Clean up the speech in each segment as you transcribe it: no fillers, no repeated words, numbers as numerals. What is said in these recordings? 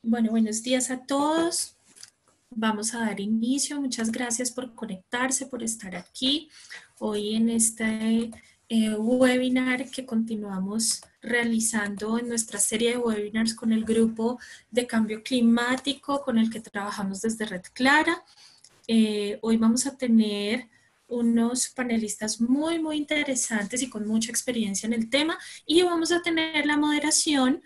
Bueno, buenos días a todos. Vamos a dar inicio. Muchas gracias por conectarse, por estar aquí hoy en este webinar que continuamos realizando en nuestra serie de webinars con el grupo de cambio climático con el que trabajamos desde Red Clara. Hoy vamos a tener unos panelistas muy interesantes y con mucha experiencia en el tema, y vamos a tener la moderación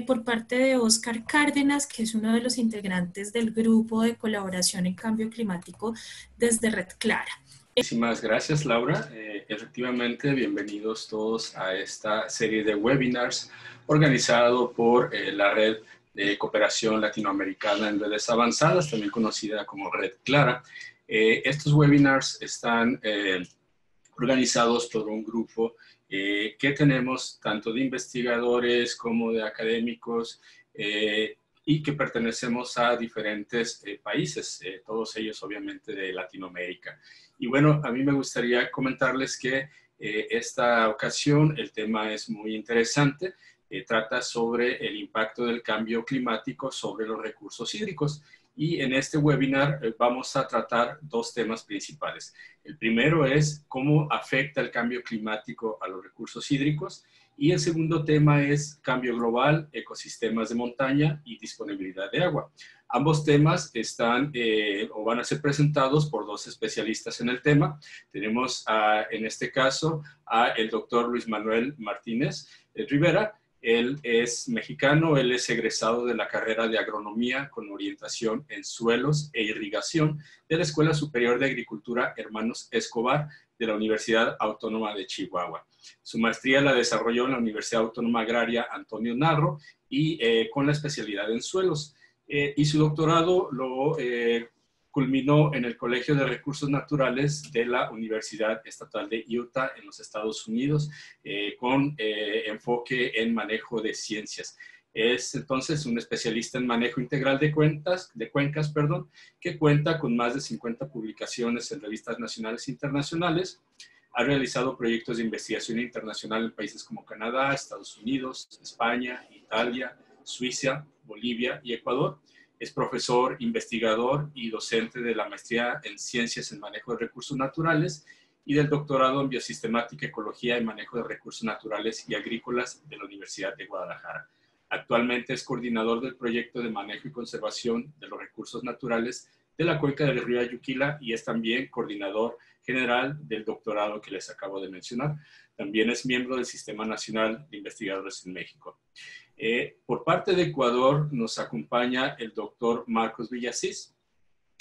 por parte de Óscar Cárdenas, que es uno de los integrantes del grupo de colaboración en cambio climático desde Red Clara. Muchísimas gracias, Laura. Efectivamente, bienvenidos todos a esta serie de webinars organizado por la Red de Cooperación Latinoamericana en Redes Avanzadas, también conocida como Red Clara. Estos webinars están organizados por un grupo que tenemos tanto de investigadores como de académicos y que pertenecemos a diferentes países, todos ellos obviamente de Latinoamérica. Y bueno, a mí me gustaría comentarles que esta ocasión el tema es muy interesante. Trata sobre el impacto del cambio climático sobre los recursos hídricos. Y en este webinar vamos a tratar dos temas principales. El primero es cómo afecta el cambio climático a los recursos hídricos. Y el segundo tema es cambio global, ecosistemas de montaña y disponibilidad de agua. Ambos temas están o van a ser presentados por dos especialistas en el tema. Tenemos en este caso el doctor Luis Manuel Martínez Rivera. Él es mexicano, él es egresado de la carrera de agronomía con orientación en suelos e irrigación de la Escuela Superior de Agricultura Hermanos Escobar de la Universidad Autónoma de Chihuahua. Su maestría la desarrolló en la Universidad Autónoma Agraria Antonio Narro y con la especialidad en suelos. Y su doctorado lo culminó en el Colegio de Recursos Naturales de la Universidad Estatal de Utah en los Estados Unidos, con enfoque en manejo de ciencias. Es entonces un especialista en manejo integral de cuencas, que cuenta con más de 50 publicaciones en revistas nacionales e internacionales. Ha realizado proyectos de investigación internacional en países como Canadá, Estados Unidos, España, Italia, Suiza, Bolivia y Ecuador. Es profesor, investigador y docente de la maestría en Ciencias en Manejo de Recursos Naturales y del doctorado en Biosistemática, Ecología y Manejo de Recursos Naturales y Agrícolas de la Universidad de Guadalajara. Actualmente es coordinador del proyecto de manejo y conservación de los recursos naturales de la cuenca del río Ayuquila y es también coordinador general del doctorado que les acabo de mencionar. También es miembro del Sistema Nacional de Investigadores en México. Por parte de Ecuador nos acompaña el doctor Marcos Villasís.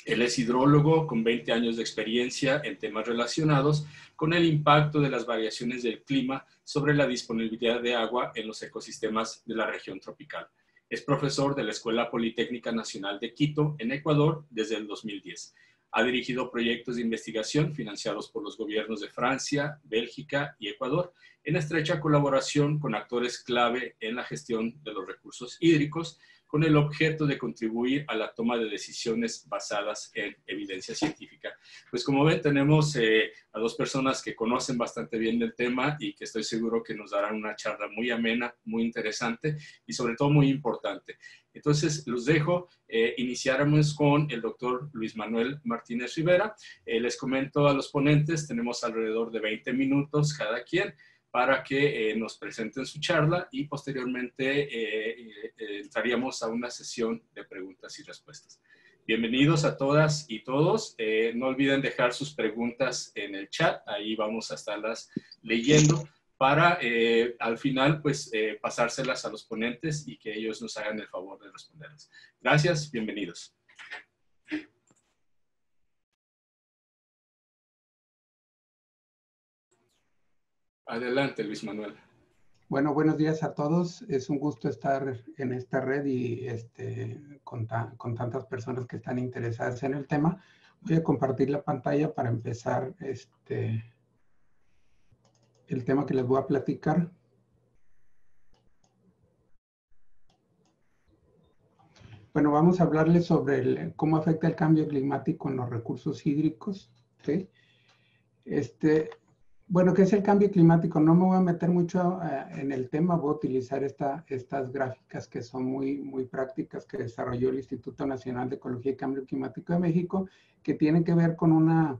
Él es hidrólogo con 20 años de experiencia en temas relacionados con el impacto de las variaciones del clima sobre la disponibilidad de agua en los ecosistemas de la región tropical. Es profesor de la Escuela Politécnica Nacional de Quito, en Ecuador, desde el 2010. Ha dirigido proyectos de investigación financiados por los gobiernos de Francia, Bélgica y Ecuador, en estrecha colaboración con actores clave en la gestión de los recursos hídricos, con el objeto de contribuir a la toma de decisiones basadas en evidencia científica. Pues como ven, tenemos a dos personas que conocen bastante bien del tema y que estoy seguro que nos darán una charla muy amena, muy interesante y sobre todo muy importante. Entonces, los dejo. Iniciáramos con el doctor Luis Manuel Martínez Rivera. Les comento a los ponentes, tenemos alrededor de 20 minutos cada quien para que nos presenten su charla y posteriormente entraríamos a una sesión de preguntas y respuestas. Bienvenidos a todas y todos. No olviden dejar sus preguntas en el chat, ahí vamos a estarlas leyendo para al final pues pasárselas a los ponentes y que ellos nos hagan el favor de responderlas. Gracias, bienvenidos. Adelante, Luis Manuel. Bueno, buenos días a todos. Es un gusto estar en esta red y con tantas personas que están interesadas en el tema. Voy a compartir la pantalla para empezar el tema que les voy a platicar. Bueno, vamos a hablarles sobre cómo afecta el cambio climático en los recursos hídricos. ¿Sí? Bueno, ¿qué es el cambio climático? No me voy a meter mucho en el tema, voy a utilizar estas gráficas que son muy prácticas que desarrolló el Instituto Nacional de Ecología y Cambio Climático de México, que tienen que ver con una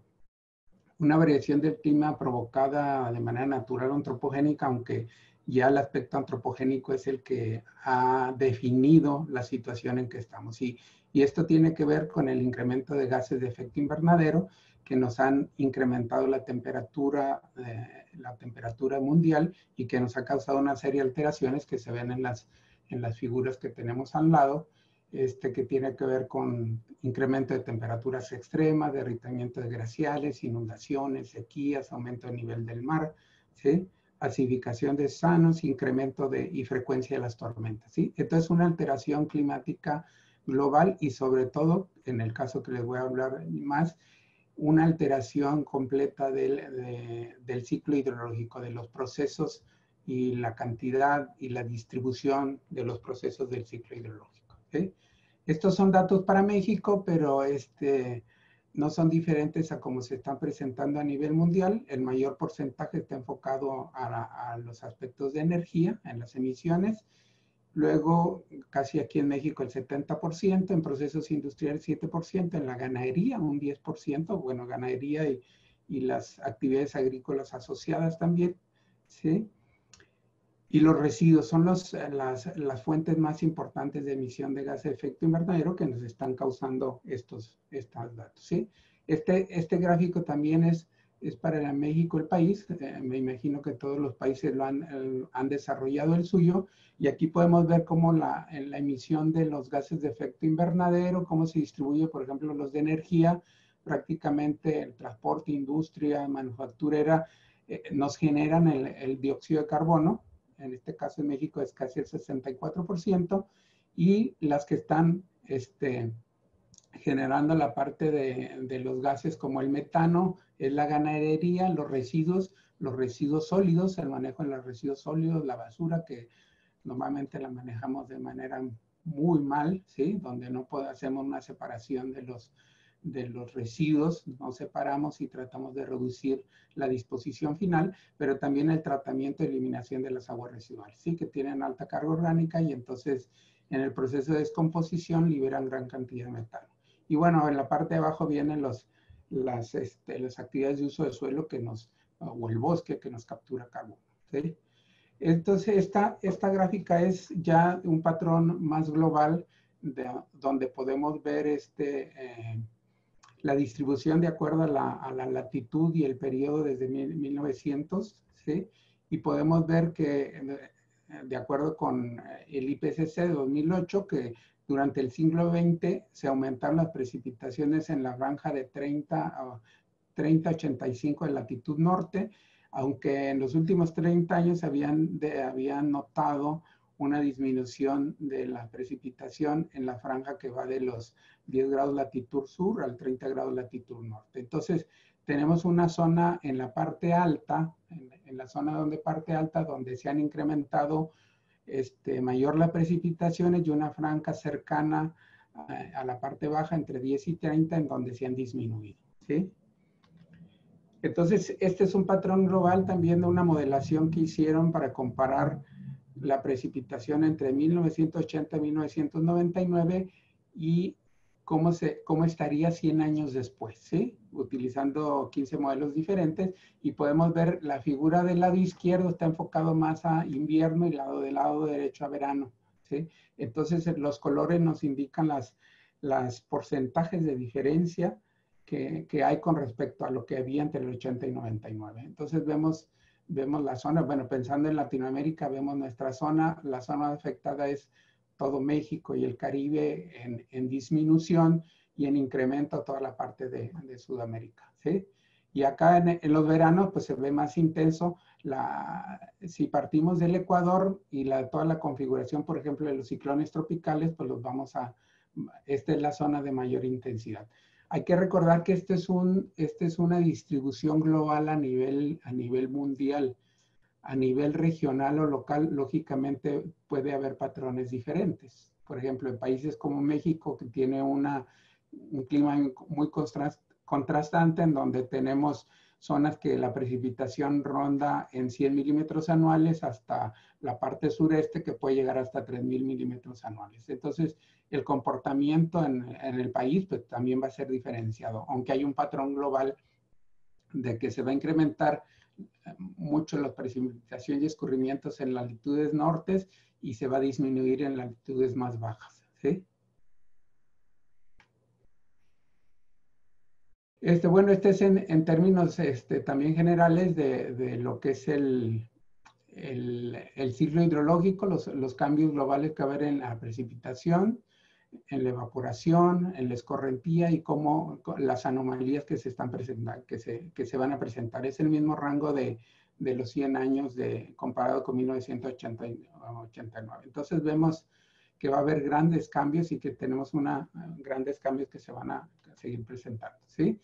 variación del clima provocada de manera natural o antropogénica, aunque ya el aspecto antropogénico es el que ha definido la situación en que estamos. Y esto tiene que ver con el incremento de gases de efecto invernadero que nos han incrementado la temperatura mundial y que nos ha causado una serie de alteraciones que se ven en las figuras que tenemos al lado, que tiene que ver con incremento de temperaturas extremas, derritamiento de glaciares, inundaciones, sequías, aumento del nivel del mar, ¿sí? Acidificación de océanos, incremento y frecuencia de las tormentas, ¿sí? Entonces, una alteración climática global y sobre todo, en el caso que les voy a hablar más, una alteración completa del ciclo hidrológico, de los procesos y la cantidad y la distribución de los procesos del ciclo hidrológico, ¿sí? Estos son datos para México, pero no son diferentes a cómo se están presentando a nivel mundial. El mayor porcentaje está enfocado a los aspectos de energía, en las emisiones. Luego, casi aquí en México el 70%, en procesos industriales 7%, en la ganadería un 10%, bueno, ganadería y las actividades agrícolas asociadas también, ¿sí? Y los residuos son las fuentes más importantes de emisión de gases de efecto invernadero que nos están causando estos datos, ¿sí? Este gráfico también es para México, el país. Me imagino que todos los países han desarrollado el suyo. Y aquí podemos ver cómo la emisión de los gases de efecto invernadero, cómo se distribuye, por ejemplo, los de energía, prácticamente el transporte, industria, manufacturera, nos generan el dióxido de carbono. En este caso en México es casi el 64%, y las que están generando la parte de los gases como el metano es la ganadería, los residuos sólidos, el manejo de los residuos sólidos, la basura que normalmente la manejamos de manera muy mal, ¿sí? Donde no hacemos una separación de los residuos, nos separamos y tratamos de reducir la disposición final, pero también el tratamiento y eliminación de las aguas residuales, ¿sí? Que tienen alta carga orgánica y entonces en el proceso de descomposición liberan gran cantidad de metano. Y bueno, en la parte de abajo vienen las actividades de uso de suelo o el bosque que nos captura carbono, ¿sí? Entonces, esta gráfica es ya un patrón más global donde podemos ver la distribución de acuerdo a la latitud y el periodo desde 1900, ¿sí? Y podemos ver que, de acuerdo con el IPCC de 2008, que durante el siglo XX se aumentaron las precipitaciones en la franja de 30 a 85 de latitud norte, aunque en los últimos 30 años habían notado una disminución de la precipitación en la franja que va de los 10 grados latitud sur al 30 grados latitud norte. Entonces, tenemos una zona en la parte alta, en la zona donde se han incrementado mayor las precipitaciones, y una franja cercana a la parte baja entre 10 y 30 en donde se han disminuido, ¿sí? Entonces, este es un patrón global también de una modelación que hicieron para comparar la precipitación entre 1980 y 1999 y cómo estaría 100 años después, ¿sí? Utilizando 15 modelos diferentes, y podemos ver la figura del lado izquierdo está enfocado más a invierno y del lado derecho a verano, ¿sí? Entonces, los colores nos indican las porcentajes de diferencia que hay con respecto a lo que había entre el 80 y 99. Entonces vemos la zona, bueno, pensando en Latinoamérica, vemos nuestra zona, la zona afectada es todo México y el Caribe en disminución, y en incremento toda la parte de Sudamérica, ¿sí? Y acá en los veranos pues se ve más intenso. Si partimos del Ecuador y toda la configuración, por ejemplo, de los ciclones tropicales, pues esta es la zona de mayor intensidad. Hay que recordar que esta es una distribución global a nivel mundial. A nivel regional o local, lógicamente puede haber patrones diferentes. Por ejemplo, en países como México, que tiene un clima muy contrastante, en donde tenemos zonas que la precipitación ronda en 100 milímetros anuales hasta la parte sureste que puede llegar hasta 3,000 milímetros anuales. Entonces, el comportamiento en el país pues, también va a ser diferenciado, aunque hay un patrón global de que se va a incrementar mucho la precipitación y escurrimientos en las latitudes nortes y se va a disminuir en las latitudes más bajas, ¿sí? Bueno, este es en términos también generales de lo que es el ciclo hidrológico, los cambios globales que va a haber en la precipitación, en la evaporación, en la escorrentía y cómo las anomalías que se están presentando, que se van a presentar. Es el mismo rango de los 100 años comparado con 1989. Entonces vemos que va a haber grandes cambios y que tenemos grandes cambios que se van a seguir presentando, ¿sí?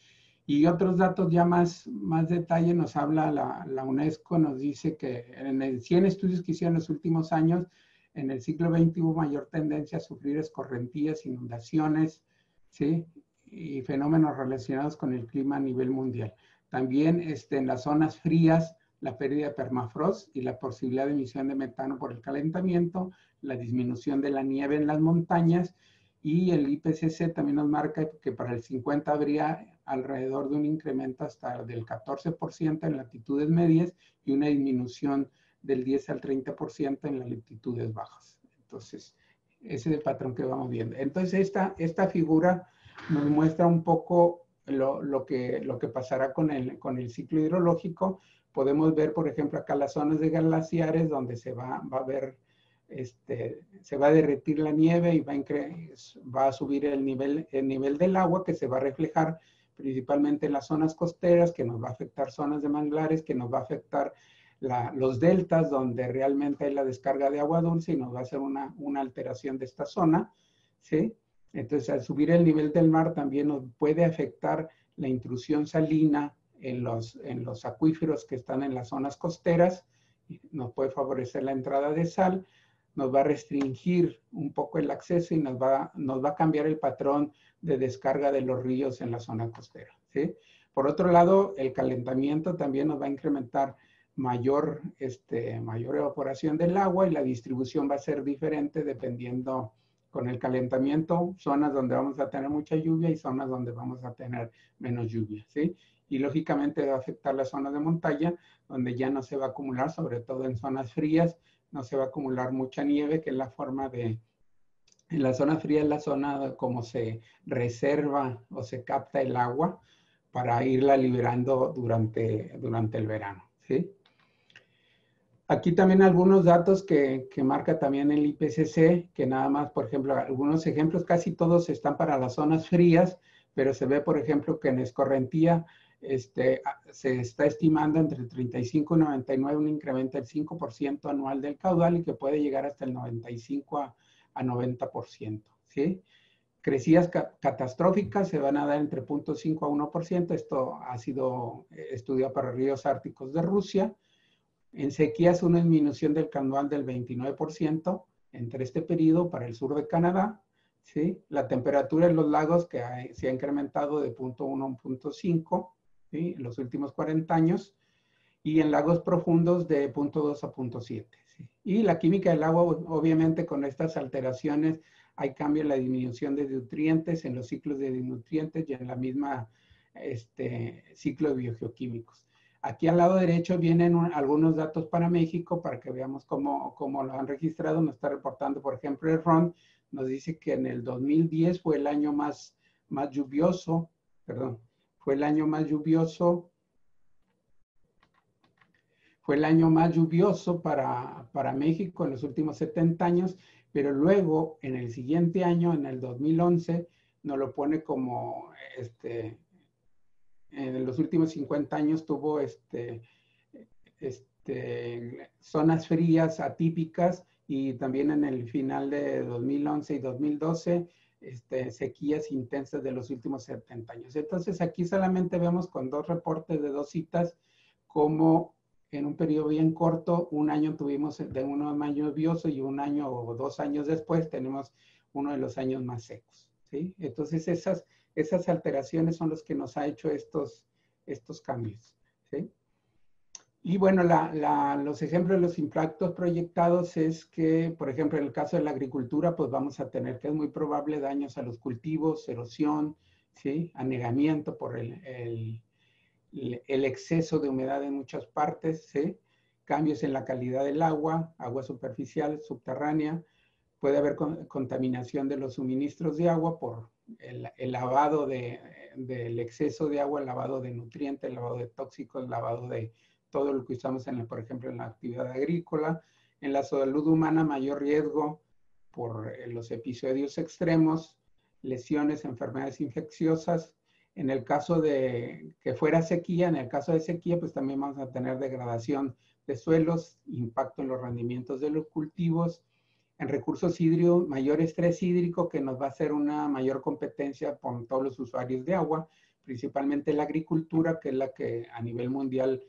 Y otros datos ya más detalle nos habla la UNESCO, nos dice que en el 100 estudios que hicieron en los últimos años, en el siglo XX hubo mayor tendencia a sufrir escorrentías, inundaciones, ¿sí? Y fenómenos relacionados con el clima a nivel mundial. También en las zonas frías, la pérdida de permafrost y la posibilidad de emisión de metano por el calentamiento, la disminución de la nieve en las montañas, y el IPCC también nos marca que para el 50 habría alrededor de un incremento hasta del 14% en latitudes medias y una disminución del 10 al 30% en las latitudes bajas. Entonces, ese es el patrón que vamos viendo. Entonces, esta figura nos muestra un poco lo que pasará con el ciclo hidrológico. Podemos ver, por ejemplo, acá las zonas de glaciares donde se va a ver, se va a derretir la nieve y va a subir el nivel del agua, que se va a reflejar principalmente en las zonas costeras, que nos va a afectar zonas de manglares, que nos va a afectar los deltas, donde realmente hay la descarga de agua dulce y nos va a hacer una alteración de esta zona, ¿sí? Entonces, al subir el nivel del mar también nos puede afectar la intrusión salina en los acuíferos que están en las zonas costeras, nos puede favorecer la entrada de sal, nos va a restringir un poco el acceso y nos va a cambiar el patrón de descarga de los ríos en la zona costera, ¿sí? Por otro lado, el calentamiento también nos va a incrementar mayor evaporación del agua y la distribución va a ser diferente dependiendo con el calentamiento, zonas donde vamos a tener mucha lluvia y zonas donde vamos a tener menos lluvia, ¿sí? Y lógicamente va a afectar las zonas de montaña, donde ya no se va a acumular, sobre todo en zonas frías, no se va a acumular mucha nieve, que es la forma en la zona fría es la zona como se reserva o se capta el agua para irla liberando durante el verano, ¿sí? Aquí también algunos datos que marca también el IPCC, que nada más, por ejemplo, algunos ejemplos, casi todos están para las zonas frías, pero se ve, por ejemplo, que en escorrentía se está estimando entre 35 y 99 un incremento del 5% anual del caudal y que puede llegar hasta el 95 a 90%, ¿sí? Crecidas catastróficas se van a dar entre 0.5 a 1%. Esto ha sido estudiado para ríos árticos de Rusia. En sequías, una disminución del caudal del 29% entre este periodo para el sur de Canadá, ¿sí? La temperatura en los lagos que se ha incrementado de 0.1 a 1.5, ¿sí? En los últimos 40 años, y en lagos profundos de 0.2 a 0.7. ¿Sí? Y la química del agua, obviamente con estas alteraciones, hay cambio en la disminución de nutrientes, en los ciclos de nutrientes y en la misma ciclo de biogeoquímicos. Aquí al lado derecho vienen algunos datos para México para que veamos cómo lo han registrado. Nos está reportando, por ejemplo, el RON, nos dice que en el 2010 fue el año más lluvioso, fue el año más lluvioso para México en los últimos 70 años, pero luego en el siguiente año, en el 2011, nos lo pone como en los últimos 50 años tuvo zonas frías atípicas y también en el final de 2011 y 2012 sequías intensas de los últimos 70 años. Entonces aquí solamente vemos con dos reportes de dos citas como en un periodo bien corto, un año tuvimos de uno más lluvioso y un año o 2 años después tenemos uno de los años más secos, ¿sí? Entonces esas alteraciones son las que nos ha hecho estos cambios. ¿sí? Y bueno, los ejemplos de los impactos proyectados es que, por ejemplo, en el caso de la agricultura, pues vamos a tener que es muy probable daños a los cultivos, erosión, ¿sí? Anegamiento por el exceso de humedad en muchas partes, ¿sí? Cambios en la calidad del agua, agua superficial, subterránea. Puede haber contaminación de los suministros de agua por el lavado del exceso de agua, el lavado de nutrientes, el lavado de tóxicos, el lavado de todo lo que usamos, por ejemplo, en la actividad agrícola. En la salud humana, mayor riesgo por los episodios extremos, lesiones, enfermedades infecciosas. En el caso de que fuera sequía, en el caso de sequía, pues también vamos a tener degradación de suelos, impacto en los rendimientos de los cultivos. En recursos hídricos, mayor estrés hídrico que nos va a hacer una mayor competencia con todos los usuarios de agua, principalmente la agricultura, que es la que a nivel mundial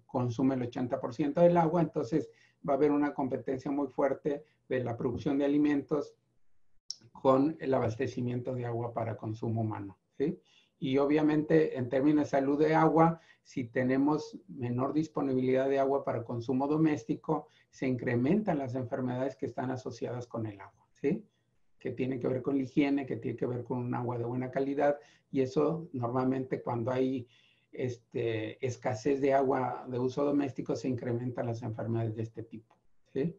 consume el 80% del agua. Entonces va a haber una competencia muy fuerte de la producción de alimentos con el abastecimiento de agua para consumo humano, ¿sí? Y obviamente en términos de salud de agua, si tenemos menor disponibilidad de agua para consumo doméstico, se incrementan las enfermedades que están asociadas con el agua, ¿sí? Que tienen que ver con la higiene, que tiene que ver con un agua de buena calidad, y eso normalmente cuando hay escasez de agua de uso doméstico se incrementan las enfermedades de este tipo, ¿sí?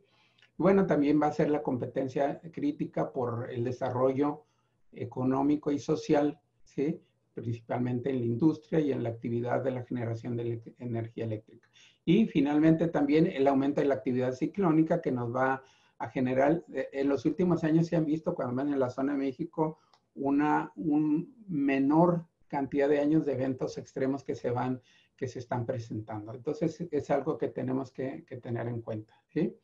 Bueno, también va a ser la competencia crítica por el desarrollo económico y social, ¿sí? Principalmente en la industria y en la actividad de la generación de energía eléctrica. Y finalmente también el aumento de la actividad ciclónica que nos va a generar, en los últimos años se han visto, cuando van en la zona de México, un menor cantidad de años de eventos extremos que se están presentando. Entonces es algo que tenemos que tener en cuenta, ¿sí?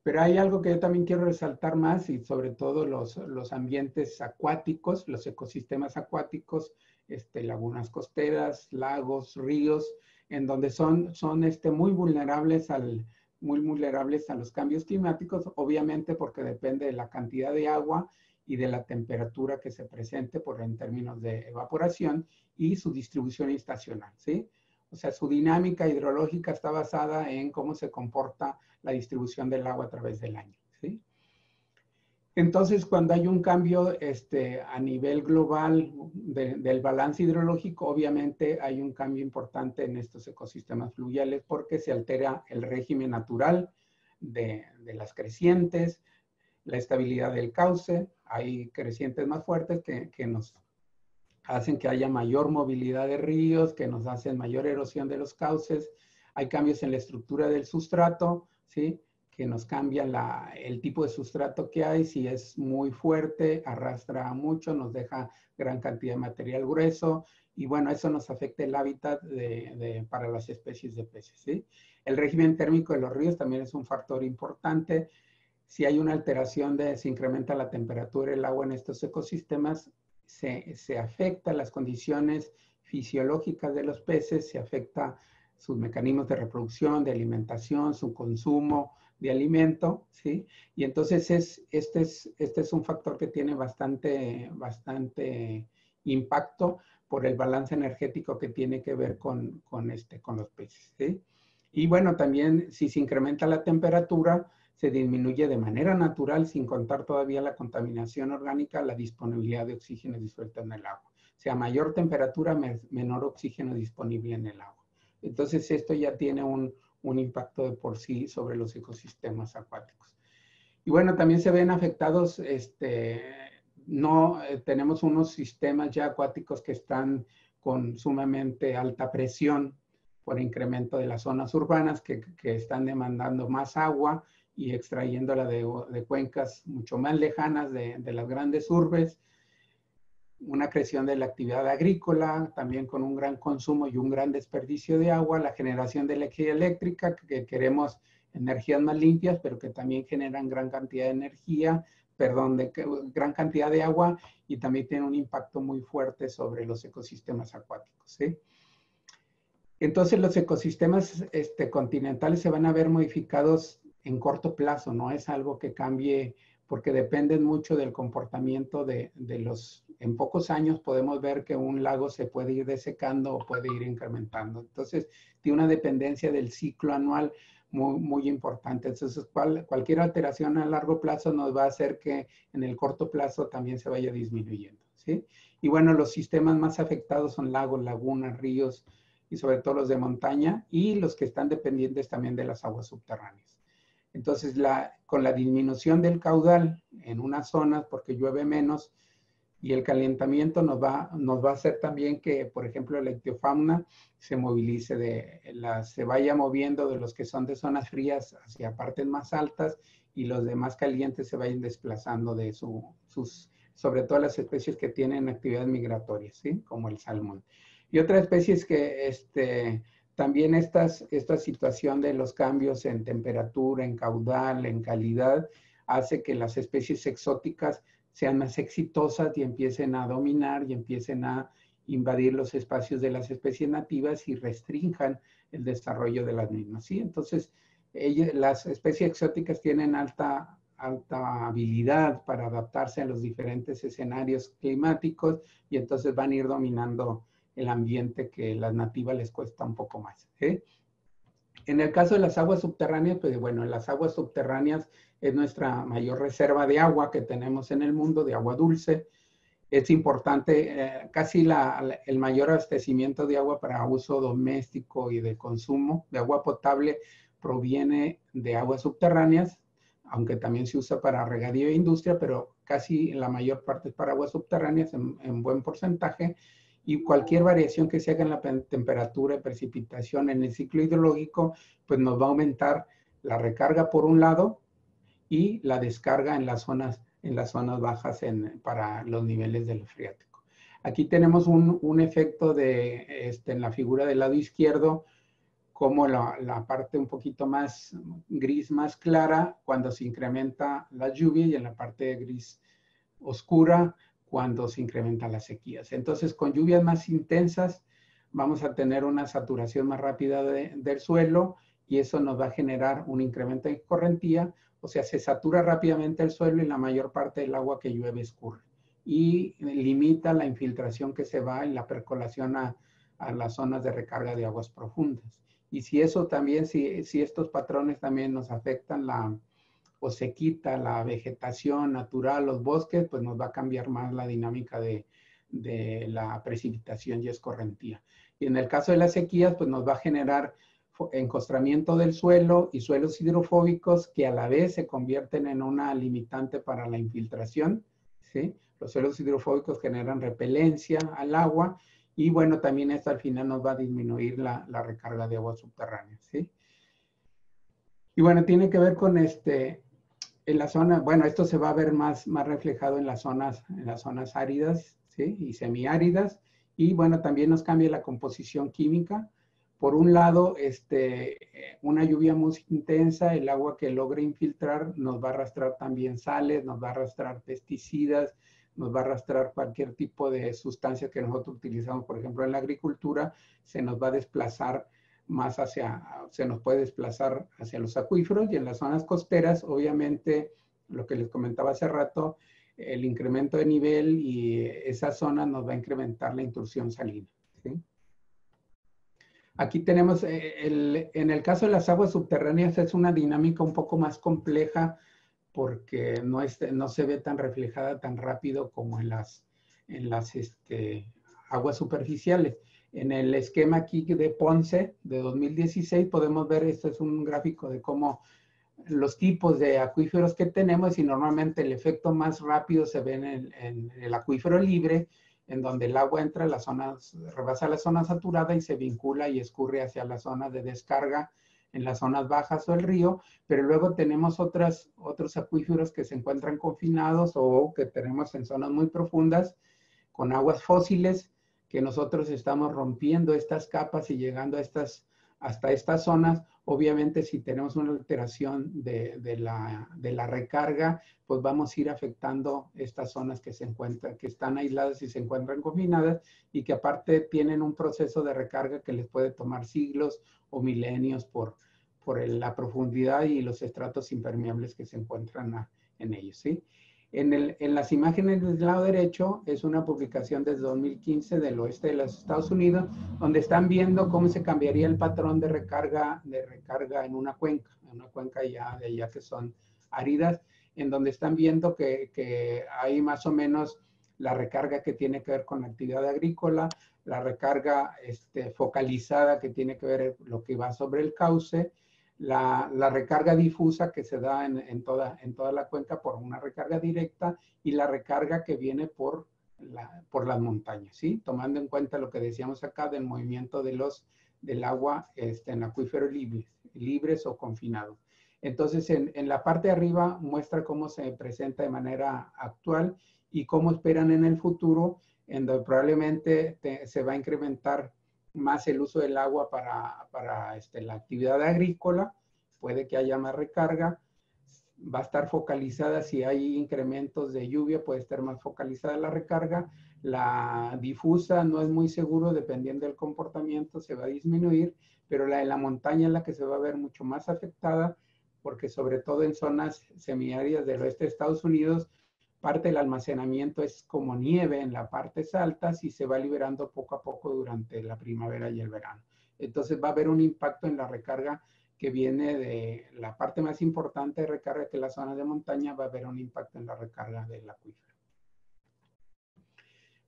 Pero hay algo que yo también quiero resaltar más, y sobre todo los ambientes acuáticos, los ecosistemas acuáticos, lagunas costeras, lagos, ríos, en donde son muy vulnerables a los cambios climáticos, obviamente porque depende de la cantidad de agua y de la temperatura que se presente en términos de evaporación y su distribución estacional, ¿sí? O sea, su dinámica hidrológica está basada en cómo se comporta la distribución del agua a través del año, ¿sí? Entonces, cuando hay un cambio a nivel global del balance hidrológico, obviamente hay un cambio importante en estos ecosistemas fluviales porque se altera el régimen natural de las crecientes, la estabilidad del cauce. Hay crecientes más fuertes que nos hacen que haya mayor movilidad de ríos, que nos hacen mayor erosión de los cauces. Hay cambios en la estructura del sustrato, ¿sí? Que nos cambia el tipo de sustrato que hay. Si es muy fuerte, arrastra mucho, nos deja gran cantidad de material grueso. Y bueno, eso nos afecta el hábitat para las especies de peces, ¿sí? El régimen térmico de los ríos también es un factor importante. Si hay una alteración se incrementa la temperatura del agua en estos ecosistemas, se afecta las condiciones fisiológicas de los peces, se afecta sus mecanismos de reproducción, de alimentación, su consumo de alimento, ¿sí? Y entonces este es un factor que tiene bastante impacto por el balance energético que tiene que ver con los peces, ¿sí? Y bueno, también si se incrementa la temperatura, se disminuye de manera natural, sin contar todavía la contaminación orgánica, la disponibilidad de oxígeno disuelto en el agua. O sea, mayor temperatura, menor oxígeno disponible en el agua. Entonces, esto ya tiene un impacto de por sí sobre los ecosistemas acuáticos. Y bueno, también se ven afectados, tenemos unos sistemas ya acuáticos que están con sumamente alta presión por incremento de las zonas urbanas que están demandando más agua y extrayéndola de cuencas mucho más lejanas de las grandes urbes. Una creación de la actividad agrícola, también con un gran consumo y un gran desperdicio de agua, la generación de energía eléctrica, que queremos energías más limpias, pero que también generan gran cantidad de energía, gran cantidad de agua, y también tiene un impacto muy fuerte sobre los ecosistemas acuáticos, ¿sí? Entonces los ecosistemas continentales se van a ver modificados en corto plazo, no es algo que cambie porque dependen mucho del comportamiento de los en pocos años podemos ver que un lago se puede ir desecando o puede ir incrementando. Entonces, tiene una dependencia del ciclo anual muy importante. Entonces, cualquier alteración a largo plazo nos va a hacer que en el corto plazo también se vaya disminuyendo, ¿sí? Y bueno, los sistemas más afectados son lagos, lagunas, ríos y sobre todo los de montaña y los que están dependientes también de las aguas subterráneas. Entonces, con la disminución del caudal en unas zonas, porque llueve menos, y el calentamiento nos va a hacer también que, por ejemplo, la ictiofauna se movilice, se vaya moviendo de los que son de zonas frías hacia partes más altas y los demás calientes se vayan desplazando de sobre todo las especies que tienen actividades migratorias, ¿sí? Como el salmón. Y otra especie es que también esta situación de los cambios en temperatura, en caudal, en calidad, hace que las especies exóticas sean más exitosas y empiecen a dominar y empiecen a invadir los espacios de las especies nativas y restrinjan el desarrollo de las mismas, ¿sí? Entonces, las especies exóticas tienen alta habilidad para adaptarse a los diferentes escenarios climáticos y entonces van a ir dominando el ambiente que las nativas les cuesta un poco más, ¿sí? En el caso de las aguas subterráneas, pues bueno, las aguas subterráneas es nuestra mayor reserva de agua que tenemos en el mundo, de agua dulce. Es importante, casi el mayor abastecimiento de agua para uso doméstico y de consumo de agua potable proviene de aguas subterráneas, aunque también se usa para regadío e industria, pero casi la mayor parte es para aguas subterráneas en buen porcentaje. Y cualquier variación que se haga en la temperatura y precipitación en el ciclo hidrológico, pues nos va a aumentar la recarga por un lado y la descarga en las zonas bajas para los niveles del freático. Aquí tenemos un efecto en la figura del lado izquierdo, como la parte un poquito más gris, más clara, cuando se incrementa la lluvia, y en la parte gris oscura, cuando se incrementan las sequías. Entonces, con lluvias más intensas, vamos a tener una saturación más rápida del suelo y eso nos va a generar un incremento de escorrentía, o sea, se satura rápidamente el suelo y la mayor parte del agua que llueve escurre. Y limita la infiltración que se va en la percolación a las zonas de recarga de aguas profundas. Y si eso también, si estos patrones también nos afectan o se quita la vegetación natural, los bosques, pues nos va a cambiar más la dinámica de la precipitación y escorrentía. Y en el caso de las sequías, pues nos va a generar encostramiento del suelo y suelos hidrofóbicos que a la vez se convierten en una limitante para la infiltración, ¿sí? Los suelos hidrofóbicos generan repelencia al agua y bueno, también esto al final nos va a disminuir la recarga de aguas subterráneas, ¿sí? Y bueno, tiene que ver con en la zona, bueno, esto se va a ver más reflejado en las zonas áridas, ¿sí? Y semiáridas. Y bueno, también nos cambia la composición química. Por un lado, una lluvia muy intensa, el agua que logra infiltrar nos va a arrastrar también sales, nos va a arrastrar pesticidas, nos va a arrastrar cualquier tipo de sustancia que nosotros utilizamos, por ejemplo, en la agricultura, se nos va a desplazar se nos puede desplazar hacia los acuíferos y en las zonas costeras, obviamente, lo que les comentaba hace rato, el incremento de nivel y esa zona nos va a incrementar la intrusión salina, ¿sí? Aquí tenemos, en el caso de las aguas subterráneas es una dinámica un poco más compleja porque no se ve tan reflejada tan rápido como en las aguas superficiales. En el esquema aquí de Ponce de 2016 podemos ver, esto es un gráfico de cómo los tipos de acuíferos que tenemos y normalmente el efecto más rápido se ve en el acuífero libre, en donde el agua entra a las zonas, rebasa la zona saturada y se vincula y escurre hacia la zona de descarga en las zonas bajas o el río, pero luego tenemos otros acuíferos que se encuentran confinados o que tenemos en zonas muy profundas con aguas fósiles, que nosotros estamos rompiendo estas capas y llegando hasta estas zonas. Obviamente, si tenemos una alteración de la recarga, pues vamos a ir afectando estas zonas que están aisladas y se encuentran confinadas y que aparte tienen un proceso de recarga que les puede tomar siglos o milenios por la profundidad y los estratos impermeables que se encuentran en ellos, ¿sí? En las imágenes del lado derecho es una publicación desde 2015 del oeste de los Estados Unidos, donde están viendo cómo se cambiaría el patrón de recarga en una cuenca ya que son áridas, en donde están viendo que hay más o menos la recarga que tiene que ver con la actividad agrícola, la recarga focalizada que tiene que ver lo que va sobre el cauce, la recarga difusa que se da en toda la cuenca por una recarga directa y la recarga que viene por las montañas, ¿sí? Tomando en cuenta lo que decíamos acá del movimiento del agua en acuíferos libres o confinados. Entonces, en la parte de arriba muestra cómo se presenta de manera actual y cómo esperan en el futuro, en donde probablemente se va a incrementar más el uso del agua para la actividad agrícola, puede que haya más recarga, va a estar focalizada si hay incrementos de lluvia, puede estar más focalizada la recarga, la difusa no es muy seguro, dependiendo del comportamiento se va a disminuir, pero la de la montaña es la que se va a ver mucho más afectada, porque sobre todo en zonas semiáridas del oeste de Estados Unidos, parte del almacenamiento es como nieve en las partes altas y se va liberando poco a poco durante la primavera y el verano. Entonces va a haber un impacto en la recarga que viene de la parte más importante de recarga, que es la zona de montaña, va a haber un impacto en la recarga del acuífero.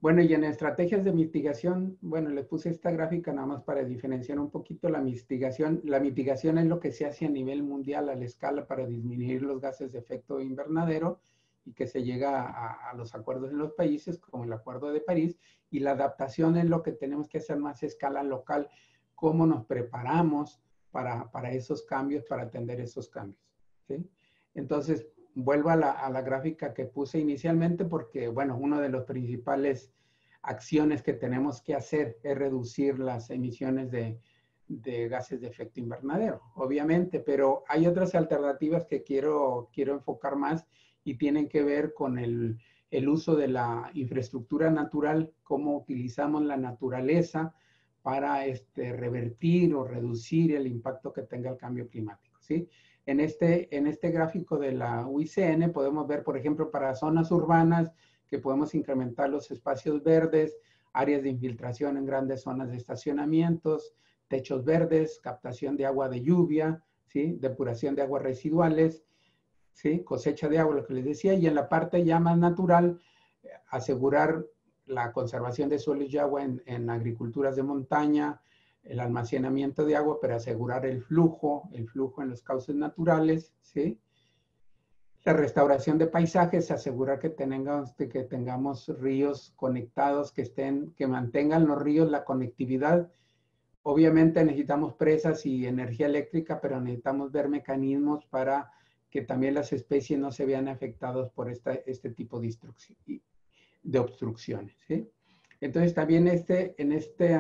Bueno, y en estrategias de mitigación, bueno, les puse esta gráfica nada más para diferenciar un poquito la mitigación. La mitigación es lo que se hace a nivel mundial a la escala para disminuir los gases de efecto invernadero y que se llega a los acuerdos en los países, como el Acuerdo de París, y la adaptación es lo que tenemos que hacer más a escala local, cómo nos preparamos para esos cambios, para atender esos cambios, ¿sí? Entonces, vuelvo a la gráfica que puse inicialmente porque, bueno, una de las principales acciones que tenemos que hacer es reducir las emisiones de gases de efecto invernadero, obviamente, pero hay otras alternativas que quiero enfocar más y tienen que ver con el uso de la infraestructura natural, cómo utilizamos la naturaleza para revertir o reducir el impacto que tenga el cambio climático, ¿sí? En este gráfico de la UICN podemos ver, por ejemplo, para zonas urbanas que podemos incrementar los espacios verdes, áreas de infiltración en grandes zonas de estacionamientos, techos verdes, captación de agua de lluvia, ¿sí? Depuración de aguas residuales, ¿sí? Cosecha de agua, lo que les decía, y en la parte ya más natural, asegurar la conservación de suelos y agua en agriculturas de montaña, el almacenamiento de agua para asegurar el flujo en los cauces naturales, ¿sí? La restauración de paisajes, asegurar que tengamos ríos conectados, que mantengan los ríos la conectividad. Obviamente necesitamos presas y energía eléctrica, pero necesitamos ver mecanismos para que también las especies no se vean afectadas por este tipo de obstrucciones, ¿sí? Entonces también en este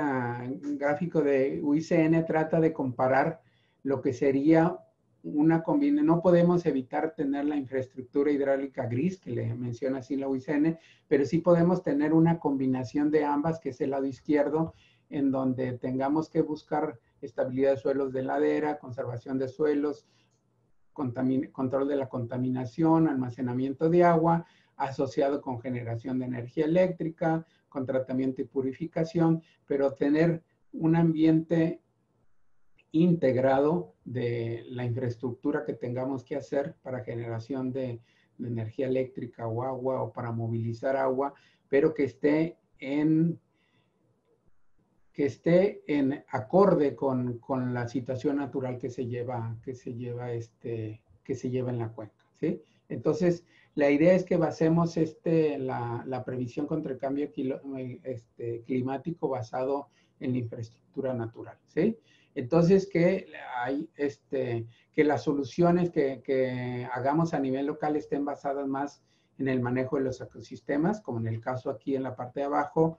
gráfico de UICN trata de comparar lo que sería una combinación. No podemos evitar tener la infraestructura hidráulica gris, que le menciona así la UICN, pero sí podemos tener una combinación de ambas, que es el lado izquierdo, en donde tengamos que buscar estabilidad de suelos de ladera, conservación de suelos, control de la contaminación, almacenamiento de agua, asociado con generación de energía eléctrica, con tratamiento y purificación, pero tener un ambiente integrado de la infraestructura que tengamos que hacer para generación de energía eléctrica o agua o para movilizar agua, pero que esté en acorde con la situación natural que se lleva en la cuenca, ¿sí? Entonces, la idea es que basemos la previsión contra el cambio climático basado en la infraestructura natural, ¿sí? Entonces, que las soluciones que hagamos a nivel local estén basadas más en el manejo de los ecosistemas, como en el caso aquí en la parte de abajo,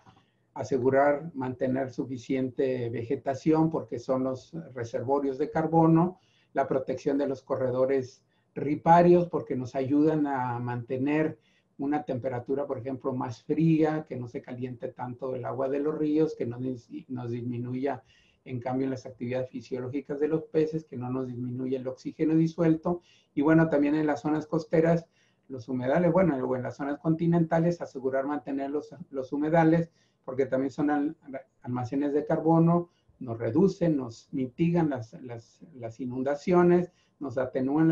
mantener suficiente vegetación porque son los reservorios de carbono, la protección de los corredores riparios porque nos ayudan a mantener una temperatura, por ejemplo, más fría, que no se caliente tanto el agua de los ríos, que no nos disminuya, en cambio, las actividades fisiológicas de los peces, que no nos disminuya el oxígeno disuelto. Y bueno, también en las zonas costeras, los humedales, bueno, o en las zonas continentales, asegurar mantener los humedales, porque también son almacenes de carbono, nos reducen, nos mitigan las inundaciones, nos atenúan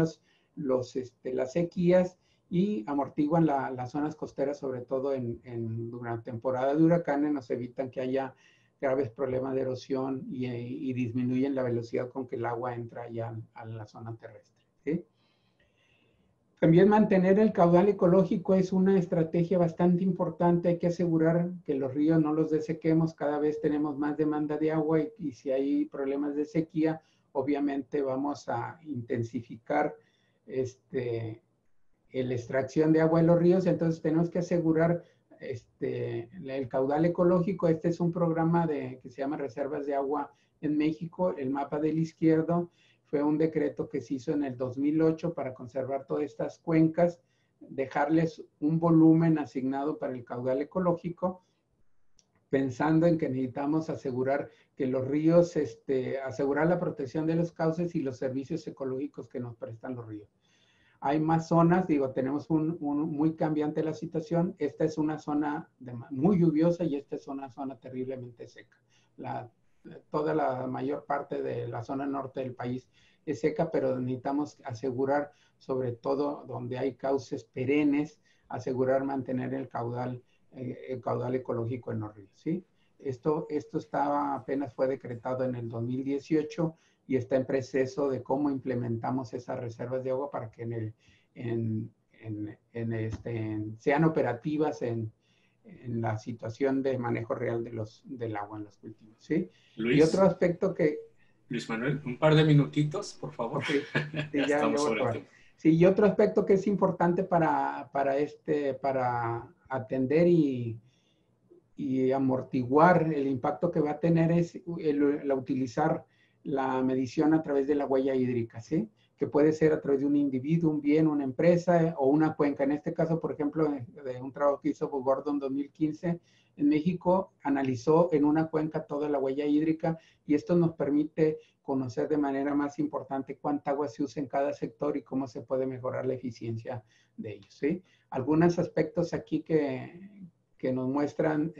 las sequías y amortiguan las zonas costeras, sobre todo durante temporada de huracanes, nos evitan que haya graves problemas de erosión y disminuyen la velocidad con que el agua entra ya a la zona terrestre, ¿sí? También mantener el caudal ecológico es una estrategia bastante importante. Hay que asegurar que los ríos no los desequemos. Cada vez tenemos más demanda de agua y si hay problemas de sequía, obviamente vamos a intensificar la extracción de agua de los ríos. Entonces tenemos que asegurar el caudal ecológico. Este es un programa que se llama Reservas de Agua en México. El mapa del izquierdo fue un decreto que se hizo en el 2008 para conservar todas estas cuencas, dejarles un volumen asignado para el caudal ecológico, pensando en que necesitamos asegurar que los ríos, asegurar la protección de los cauces y los servicios ecológicos que nos prestan los ríos. Hay más zonas, digo, tenemos muy cambiante la situación. Esta es una zona muy lluviosa y esta es una zona terriblemente seca. Toda la mayor parte de la zona norte del país es seca, pero necesitamos asegurar, sobre todo donde hay cauces perennes, asegurar mantener el caudal ecológico en los ríos, ¿sí? Esto apenas fue decretado en el 2018 y está en proceso de cómo implementamos esas reservas de agua para que sean operativas en la situación de manejo real del agua en los cultivos, ¿sí? Luis, y otro aspecto que... Luis Manuel, un par de minutitos, por favor. Okay. Sí, ya estamos sobre el tiempo. Sí, y otro aspecto que es importante para atender y amortiguar el impacto que va a tener es utilizar la medición a través de la huella hídrica, ¿sí? Que puede ser a través de un individuo, un bien, una empresa o una cuenca. En este caso, por ejemplo, de un trabajo que hizo Gordon en 2015, en México analizó en una cuenca toda la huella hídrica y esto nos permite conocer de manera más importante cuánta agua se usa en cada sector y cómo se puede mejorar la eficiencia de ellos, ¿sí? Algunos aspectos aquí que nos muestran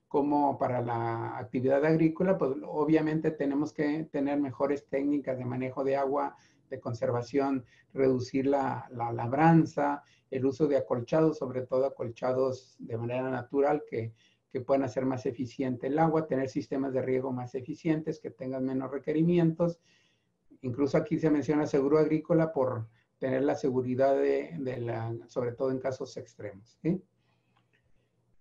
cómo para la actividad agrícola, pues obviamente tenemos que tener mejores técnicas de manejo de agua, de conservación, reducir la labranza, el uso de acolchados, sobre todo acolchados de manera natural que puedan hacer más eficiente el agua, tener sistemas de riego más eficientes, que tengan menos requerimientos. Incluso aquí se menciona seguro agrícola por tener la seguridad sobre todo en casos extremos, ¿sí?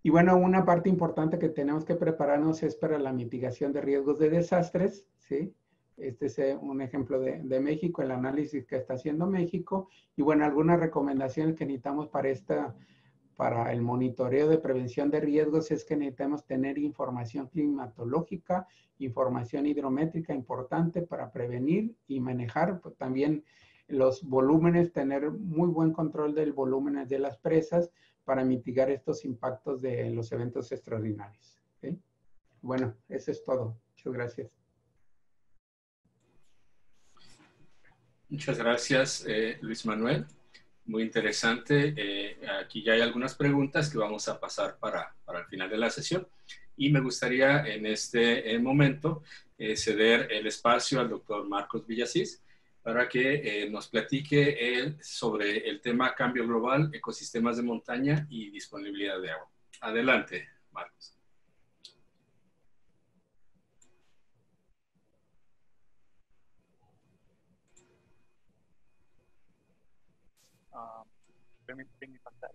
Y bueno, una parte importante que tenemos que prepararnos es para la mitigación de riesgos de desastres, ¿sí? Este es un ejemplo de México, el análisis que está haciendo México. Y bueno, algunas recomendaciones que necesitamos para el monitoreo de prevención de riesgos es que necesitamos tener información climatológica, información hidrométrica importante para prevenir y manejar pues, también los volúmenes, tener muy buen control del volumen de las presas para mitigar estos impactos de los eventos extraordinarios, ¿sí? Bueno, eso es todo. Muchas gracias. Muchas gracias, Luis Manuel. Muy interesante. Aquí ya hay algunas preguntas que vamos a pasar para el final de la sesión. Y me gustaría en este momento ceder el espacio al doctor Marcos Villasís para que nos platique él sobre el tema cambio global, ecosistemas de montaña y disponibilidad de agua. Adelante, Marcos. ¿Permiten mi pantalla?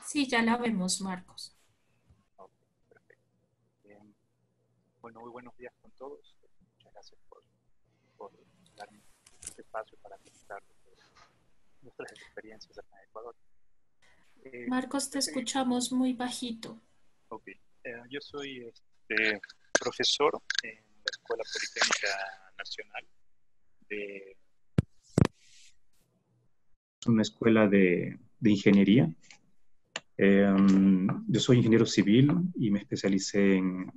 Sí, ya la vemos, Marcos. Okay, perfecto. Bueno, muy buenos días con todos. Muchas gracias por darme este espacio para contar nuestras experiencias acá en Ecuador. Marcos, te escuchamos muy bajito. Ok. Yo soy profesor en la Escuela Politécnica Nacional de una escuela de ingeniería. Yo soy ingeniero civil y me especialicé en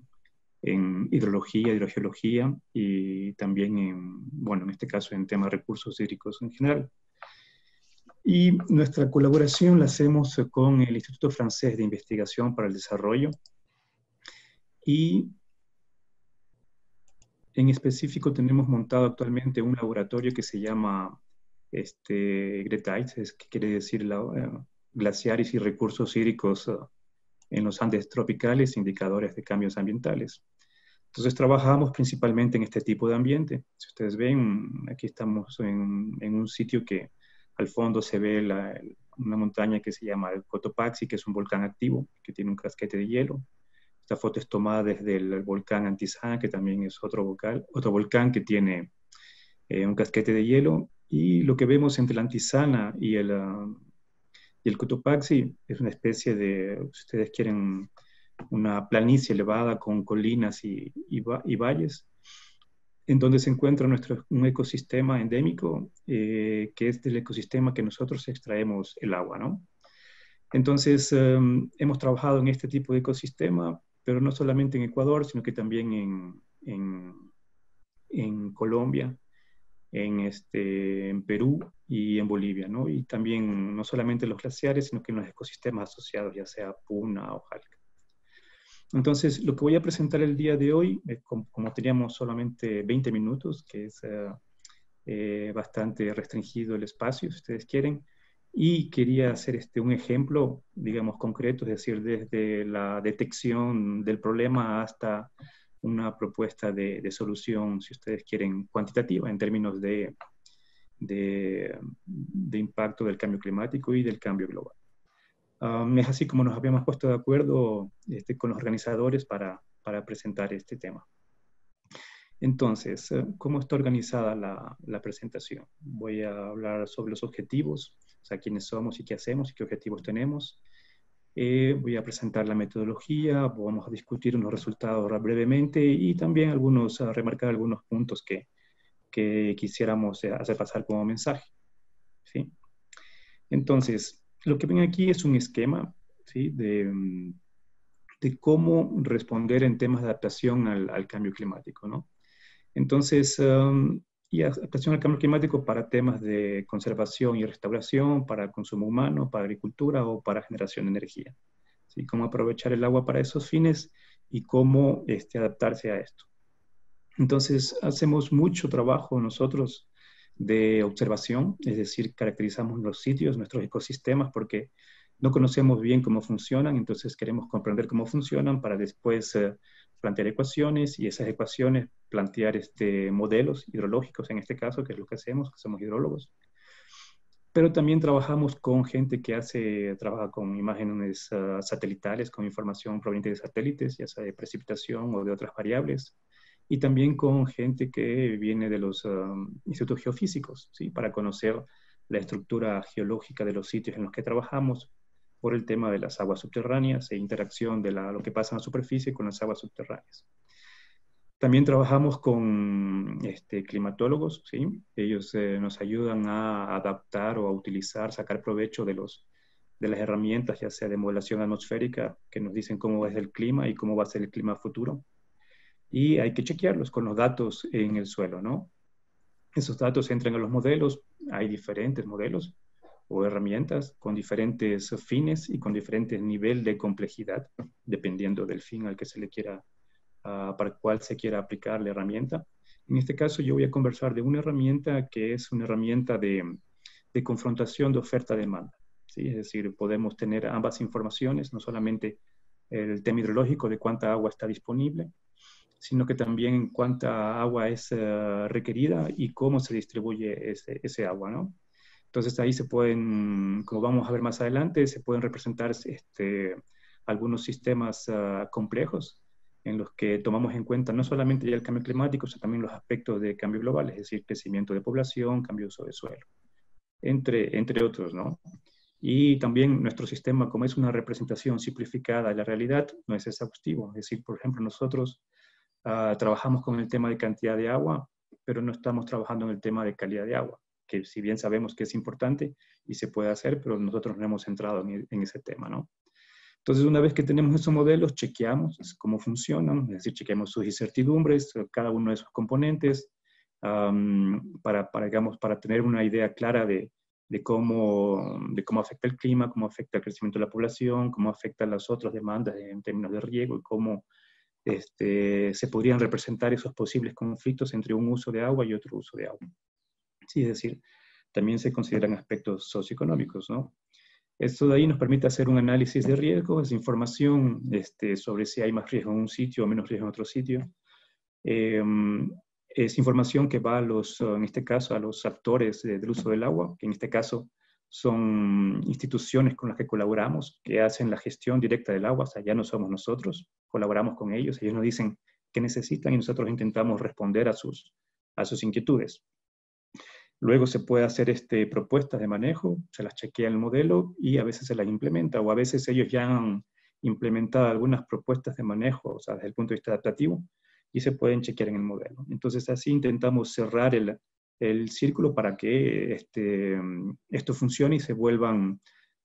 en hidrología, hidrogeología y también en este caso en temas de recursos hídricos en general. Y nuestra colaboración la hacemos con el Instituto Francés de Investigación para el Desarrollo y en específico tenemos montado actualmente un laboratorio que se llama GRETAITS, que quiere decir glaciares y recursos hídricos en los Andes tropicales, indicadores de cambios ambientales. Entonces trabajamos principalmente en este tipo de ambiente. Si ustedes ven, aquí estamos en un sitio que al fondo se ve una montaña que se llama el Cotopaxi, que es un volcán activo, que tiene un casquete de hielo. Esta foto es tomada desde el volcán Antizana, que también es otro volcán que tiene un casquete de hielo. Y lo que vemos entre la Antizana y el Cotopaxi es una especie de, si ustedes quieren, una planicie elevada con colinas y valles, en donde se encuentra un ecosistema endémico, que es del ecosistema que nosotros extraemos el agua, ¿no? Entonces, hemos trabajado en este tipo de ecosistema, pero no solamente en Ecuador, sino que también en Colombia, en Perú y en Bolivia, ¿no? Y también no solamente los glaciares, sino que en los ecosistemas asociados, ya sea puna o jalca. Entonces, lo que voy a presentar el día de hoy, como teníamos solamente 20 minutos, que es bastante restringido el espacio, si ustedes quieren, y quería hacer un ejemplo, digamos, concreto, es decir, desde la detección del problema hasta una propuesta de solución, si ustedes quieren, cuantitativa en términos de impacto del cambio climático y del cambio global. Es así como nos habíamos puesto de acuerdo con los organizadores para presentar este tema. Entonces, ¿cómo está organizada la presentación? Voy a hablar sobre los objetivos, o sea, quiénes somos y qué hacemos y qué objetivos tenemos. Voy a presentar la metodología, vamos a discutir unos resultados brevemente y también remarcar algunos puntos que quisiéramos hacer pasar como mensaje, ¿sí? Entonces, lo que ven aquí es un esquema, ¿sí? de cómo responder en temas de adaptación al cambio climático, ¿no? Entonces, y adaptación al cambio climático para temas de conservación y restauración, para consumo humano, para agricultura o para generación de energía, ¿sí? Cómo aprovechar el agua para esos fines y cómo adaptarse a esto. Entonces, hacemos mucho trabajo nosotros de observación, es decir, caracterizamos los sitios, nuestros ecosistemas, porque no conocemos bien cómo funcionan, entonces queremos comprender cómo funcionan para después plantear ecuaciones y esas ecuaciones plantear modelos hidrológicos, en este caso, que es lo que hacemos, que somos hidrólogos. Pero también trabajamos con gente que trabaja con imágenes satelitales, con información proveniente de satélites, ya sea de precipitación o de otras variables, y también con gente que viene de los institutos geofísicos, ¿sí? Para conocer la estructura geológica de los sitios en los que trabajamos por el tema de las aguas subterráneas e interacción de lo que pasa en la superficie con las aguas subterráneas. También trabajamos con climatólogos, ¿sí? Ellos nos ayudan a adaptar o a utilizar, sacar provecho de las herramientas, ya sea de modelación atmosférica, que nos dicen cómo es el clima y cómo va a ser el clima futuro. Y hay que chequearlos con los datos en el suelo, ¿no? Esos datos entran a los modelos, hay diferentes modelos o herramientas con diferentes fines y con diferentes nivel de complejidad, dependiendo del fin al que se le quiera, para el cual se quiera aplicar la herramienta. En este caso yo voy a conversar de una herramienta que es una herramienta de confrontación de oferta-demanda, ¿sí? Es decir, podemos tener ambas informaciones, no solamente el tema hidrológico de cuánta agua está disponible, sino que también cuánta agua es requerida y cómo se distribuye ese agua, ¿no? Entonces ahí se pueden, como vamos a ver más adelante, se pueden representar algunos sistemas complejos en los que tomamos en cuenta no solamente ya el cambio climático, sino también los aspectos de cambio global, es decir, crecimiento de población, cambio de uso de suelo, entre otros, ¿no? Y también nuestro sistema, como es una representación simplificada de la realidad, no es exhaustivo. Es decir, por ejemplo, nosotros trabajamos con el tema de cantidad de agua, pero no estamos trabajando en el tema de calidad de agua, que si bien sabemos que es importante y se puede hacer, pero nosotros no hemos entrado en ese tema, ¿no? Entonces, una vez que tenemos esos modelos, chequeamos cómo funcionan, es decir, chequeamos sus incertidumbres, cada uno de sus componentes, para tener una idea clara de cómo afecta el clima, cómo afecta el crecimiento de la población, cómo afecta las otras demandas en términos de riego y cómo se podrían representar esos posibles conflictos entre un uso de agua y otro uso de agua. Sí, es decir, también se consideran aspectos socioeconómicos, ¿no? Esto de ahí nos permite hacer un análisis de riesgo, es información sobre si hay más riesgo en un sitio o menos riesgo en otro sitio. Es información que va en este caso, a los actores del uso del agua, que en este caso son instituciones con las que colaboramos, que hacen la gestión directa del agua, o sea, ya no somos nosotros, colaboramos con ellos nos dicen qué necesitan y nosotros intentamos responder a sus inquietudes. Luego se puede hacer propuestas de manejo, se las chequea en el modelo y a veces se las implementa, o a veces ellos ya han implementado algunas propuestas de manejo, o sea, desde el punto de vista adaptativo, y se pueden chequear en el modelo. Entonces así intentamos cerrar el círculo para que esto funcione y se vuelvan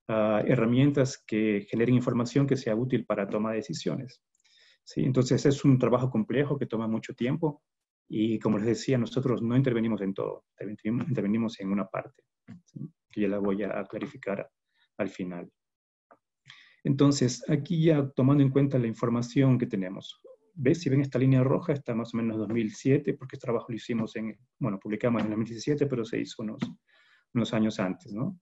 herramientas que generen información que sea útil para toma de decisiones. ¿Sí? Entonces es un trabajo complejo que toma mucho tiempo y como les decía, nosotros no intervenimos en todo, intervenimos en una parte, ¿sí? Que ya la voy a clarificar al final. Entonces, aquí ya tomando en cuenta la información que tenemos, ¿ves? Si ven esta línea roja, está más o menos 2007, porque este trabajo lo hicimos publicamos en 2017, pero se hizo unos años antes, ¿no?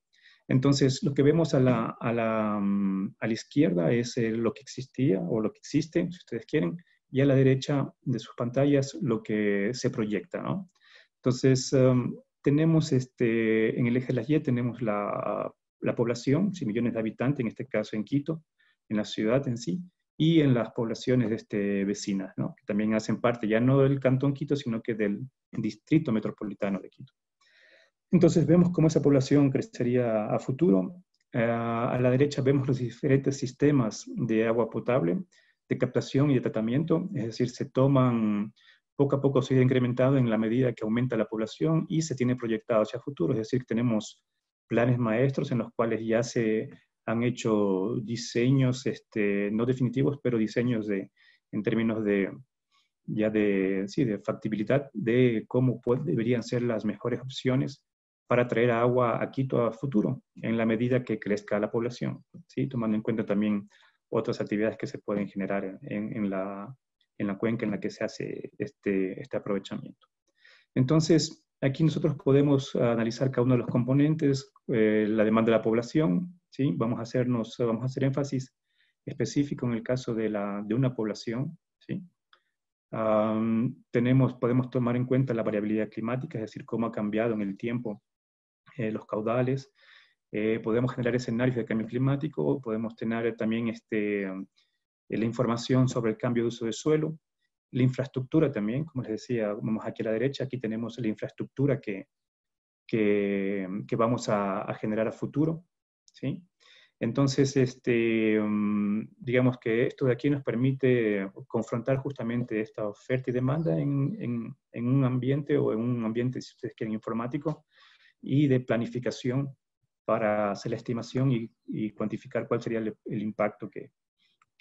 Entonces, lo que vemos a la izquierda es lo que existía, o lo que existe, si ustedes quieren, y a la derecha de sus pantallas lo que se proyecta, ¿no? Entonces, tenemos en el eje de la Y tenemos la población, 100 millones de habitantes, en este caso en Quito, en la ciudad en sí, y en las poblaciones vecinas, ¿no? Que también hacen parte ya no del Cantón Quito, sino que del distrito metropolitano de Quito. Entonces vemos cómo esa población crecería a futuro. A la derecha vemos los diferentes sistemas de agua potable, de captación y de tratamiento, es decir, se toman, poco a poco se ha incrementado en la medida que aumenta la población y se tiene proyectado hacia futuro, es decir, tenemos planes maestros en los cuales ya se han hecho diseños, no definitivos, pero diseños en términos de factibilidad, de cómo deberían ser las mejores opciones para traer agua a Quito a futuro, en la medida que crezca la población, ¿sí? Tomando en cuenta también otras actividades que se pueden generar en la cuenca en la que se hace este aprovechamiento. Entonces, aquí nosotros podemos analizar cada uno de los componentes, la demanda de la población, ¿sí? Vamos a hacer énfasis específico en el caso de una población, ¿sí? Podemos tomar en cuenta la variabilidad climática, es decir, cómo ha cambiado en el tiempo los caudales. Podemos generar escenarios de cambio climático, podemos tener también la información sobre el cambio de uso de suelo, la infraestructura también, como les decía, vamos aquí a la derecha, aquí tenemos la infraestructura que vamos a generar a futuro, ¿sí? Entonces, digamos que esto de aquí nos permite confrontar justamente esta oferta y demanda en un ambiente, o en un ambiente, si ustedes quieren, informático, y de planificación para hacer la estimación y cuantificar cuál sería el impacto que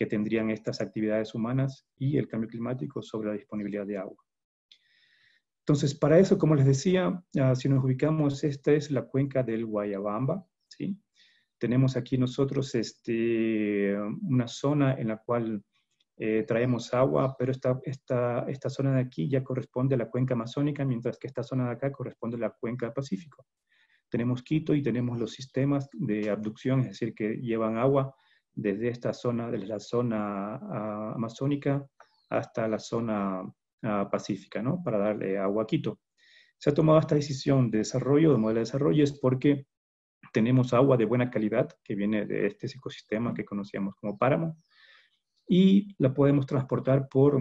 tendrían estas actividades humanas y el cambio climático sobre la disponibilidad de agua. Entonces, para eso, como les decía, si nos ubicamos, esta es la cuenca del Guayabamba, ¿sí? Tenemos aquí nosotros una zona en la cual traemos agua, pero esta zona de aquí ya corresponde a la cuenca amazónica, mientras que esta zona de acá corresponde a la cuenca del Pacífico. Tenemos Quito y tenemos los sistemas de abducción, es decir, que llevan agua desde esta zona, desde la zona amazónica hasta la zona pacífica, ¿no? Para darle agua a Quito. Se ha tomado esta decisión de desarrollo, de modelo de desarrollo, es porque tenemos agua de buena calidad que viene de este ecosistema que conocíamos como páramo y la podemos transportar por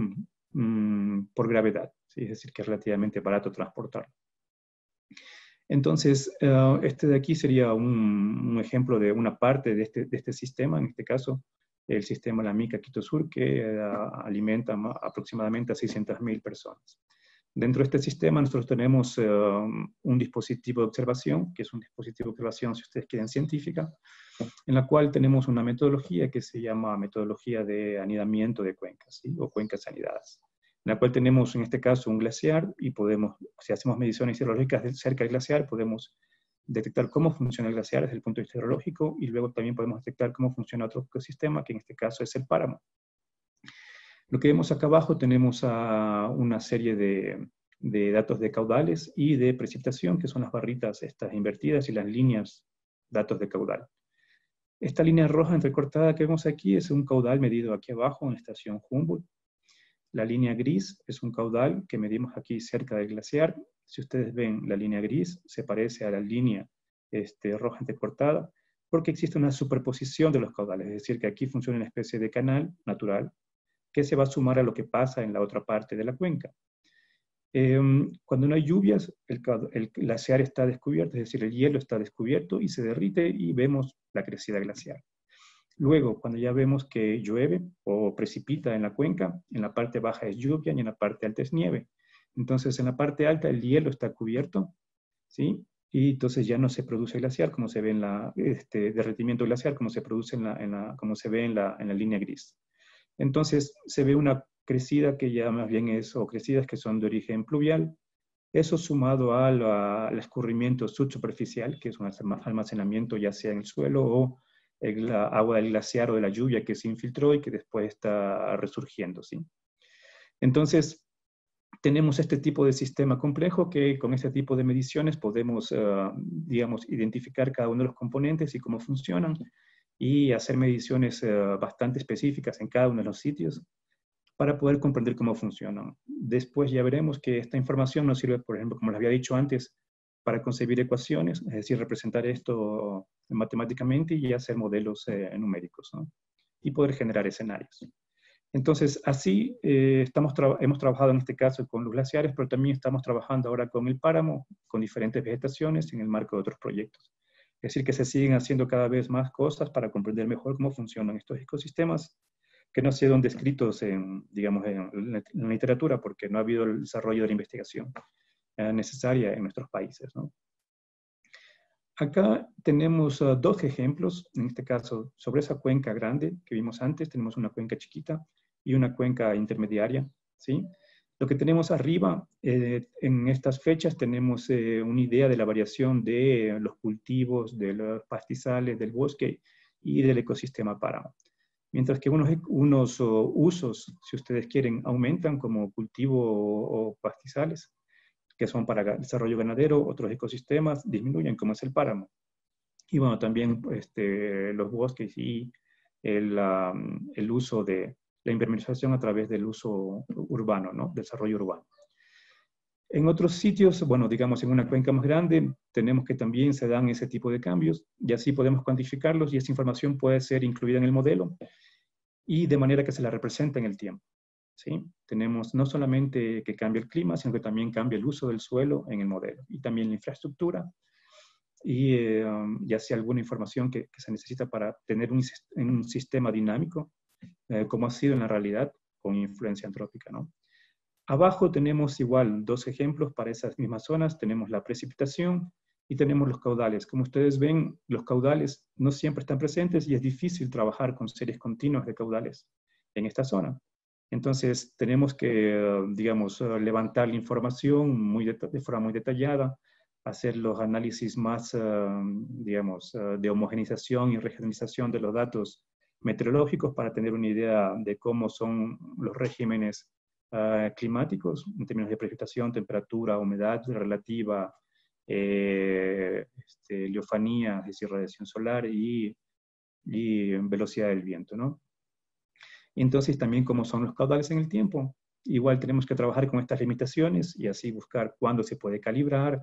gravedad, ¿sí? Es decir, que es relativamente barato transportarla. Entonces, este de aquí sería un ejemplo de una parte de este sistema, en este caso, el sistema La Mica Quito Sur, que alimenta aproximadamente a 600.000 personas. Dentro de este sistema nosotros tenemos un dispositivo de observación, que es un dispositivo de observación, si ustedes quieren, científica, en la cual tenemos una metodología que se llama metodología de anidamiento de cuencas, ¿sí? O cuencas anidadas, en la cual tenemos en este caso un glaciar y podemos, si hacemos mediciones hidrológicas cerca del glaciar, podemos detectar cómo funciona el glaciar desde el punto de vista hidrológico y luego también podemos detectar cómo funciona otro ecosistema, que en este caso es el páramo. Lo que vemos acá abajo tenemos una serie de datos de caudales y de precipitación, que son las barritas estas invertidas y las líneas datos de caudal. Esta línea roja entrecortada que vemos aquí es un caudal medido aquí abajo en la estación Humboldt. La línea gris es un caudal que medimos aquí cerca del glaciar. Si ustedes ven, la línea gris se parece a la línea roja entrecortada porque existe una superposición de los caudales, es decir, que aquí funciona una especie de canal natural que se va a sumar a lo que pasa en la otra parte de la cuenca. Cuando no hay lluvias, el glaciar está descubierto, es decir, el hielo está descubierto y se derrite y vemos la crecida glacial. Luego, cuando ya vemos que llueve o precipita en la cuenca, en la parte baja es lluvia y en la parte alta es nieve. Entonces, en la parte alta el hielo está cubierto, ¿sí? Y entonces ya no se produce glaciar, como se ve en la derretimiento glaciar, como se produce como se ve en la línea gris. Entonces se ve una crecida que ya más bien es, o crecidas que son de origen pluvial. Eso sumado al escurrimiento subsuperficial, que es un almacenamiento ya sea en el suelo o el agua del glaciar o de la lluvia que se infiltró y que después está resurgiendo, ¿sí? Entonces, tenemos este tipo de sistema complejo que con este tipo de mediciones podemos, digamos, identificar cada uno de los componentes y cómo funcionan, y hacer mediciones bastante específicas en cada uno de los sitios para poder comprender cómo funcionan. Después ya veremos que esta información nos sirve, por ejemplo, como les había dicho antes, para concebir ecuaciones, es decir, representar esto matemáticamente y hacer modelos numéricos, ¿no? Y poder generar escenarios. Entonces, así hemos trabajado en este caso con los glaciares, pero también estamos trabajando ahora con el páramo, con diferentes vegetaciones en el marco de otros proyectos. Es decir, que se siguen haciendo cada vez más cosas para comprender mejor cómo funcionan estos ecosistemas, que no han sido descritos digamos, en la literatura, porque no ha habido el desarrollo de la investigación necesaria en nuestros países, ¿no? Acá tenemos dos ejemplos, en este caso, sobre esa cuenca grande que vimos antes. Tenemos una cuenca chiquita y una cuenca intermediaria, ¿sí? Lo que tenemos arriba, en estas fechas, tenemos una idea de la variación de los cultivos, de los pastizales, del bosque y del ecosistema páramo. Mientras que unos usos, si ustedes quieren, aumentan como cultivo o pastizales, que son para desarrollo ganadero, otros ecosistemas disminuyen, como es el páramo. Y bueno, también los bosques y el uso de la impermeabilización a través del uso urbano, ¿no? Desarrollo urbano. En otros sitios, bueno, digamos en una cuenca más grande, tenemos que también se dan ese tipo de cambios y así podemos cuantificarlos y esa información puede ser incluida en el modelo y de manera que se la representa en el tiempo, ¿sí? Tenemos no solamente que cambie el clima, sino que también cambia el uso del suelo en el modelo y también la infraestructura y ya sea alguna información que se necesita para tener un sistema dinámico, como ha sido en la realidad con influencia antrópica, ¿no? Abajo tenemos igual dos ejemplos para esas mismas zonas. Tenemos la precipitación y tenemos los caudales. Como ustedes ven, los caudales no siempre están presentes y es difícil trabajar con series continuas de caudales en esta zona. Entonces tenemos que, digamos, levantar la información de forma muy detallada, hacer los análisis más, digamos, de homogeneización y regionalización de los datos meteorológicos para tener una idea de cómo son los regímenes climáticos en términos de precipitación, temperatura, humedad relativa, leofanía, es decir, radiación solar y velocidad del viento, ¿no? Y entonces también cómo son los caudales en el tiempo. Igual tenemos que trabajar con estas limitaciones y así buscar cuándo se puede calibrar,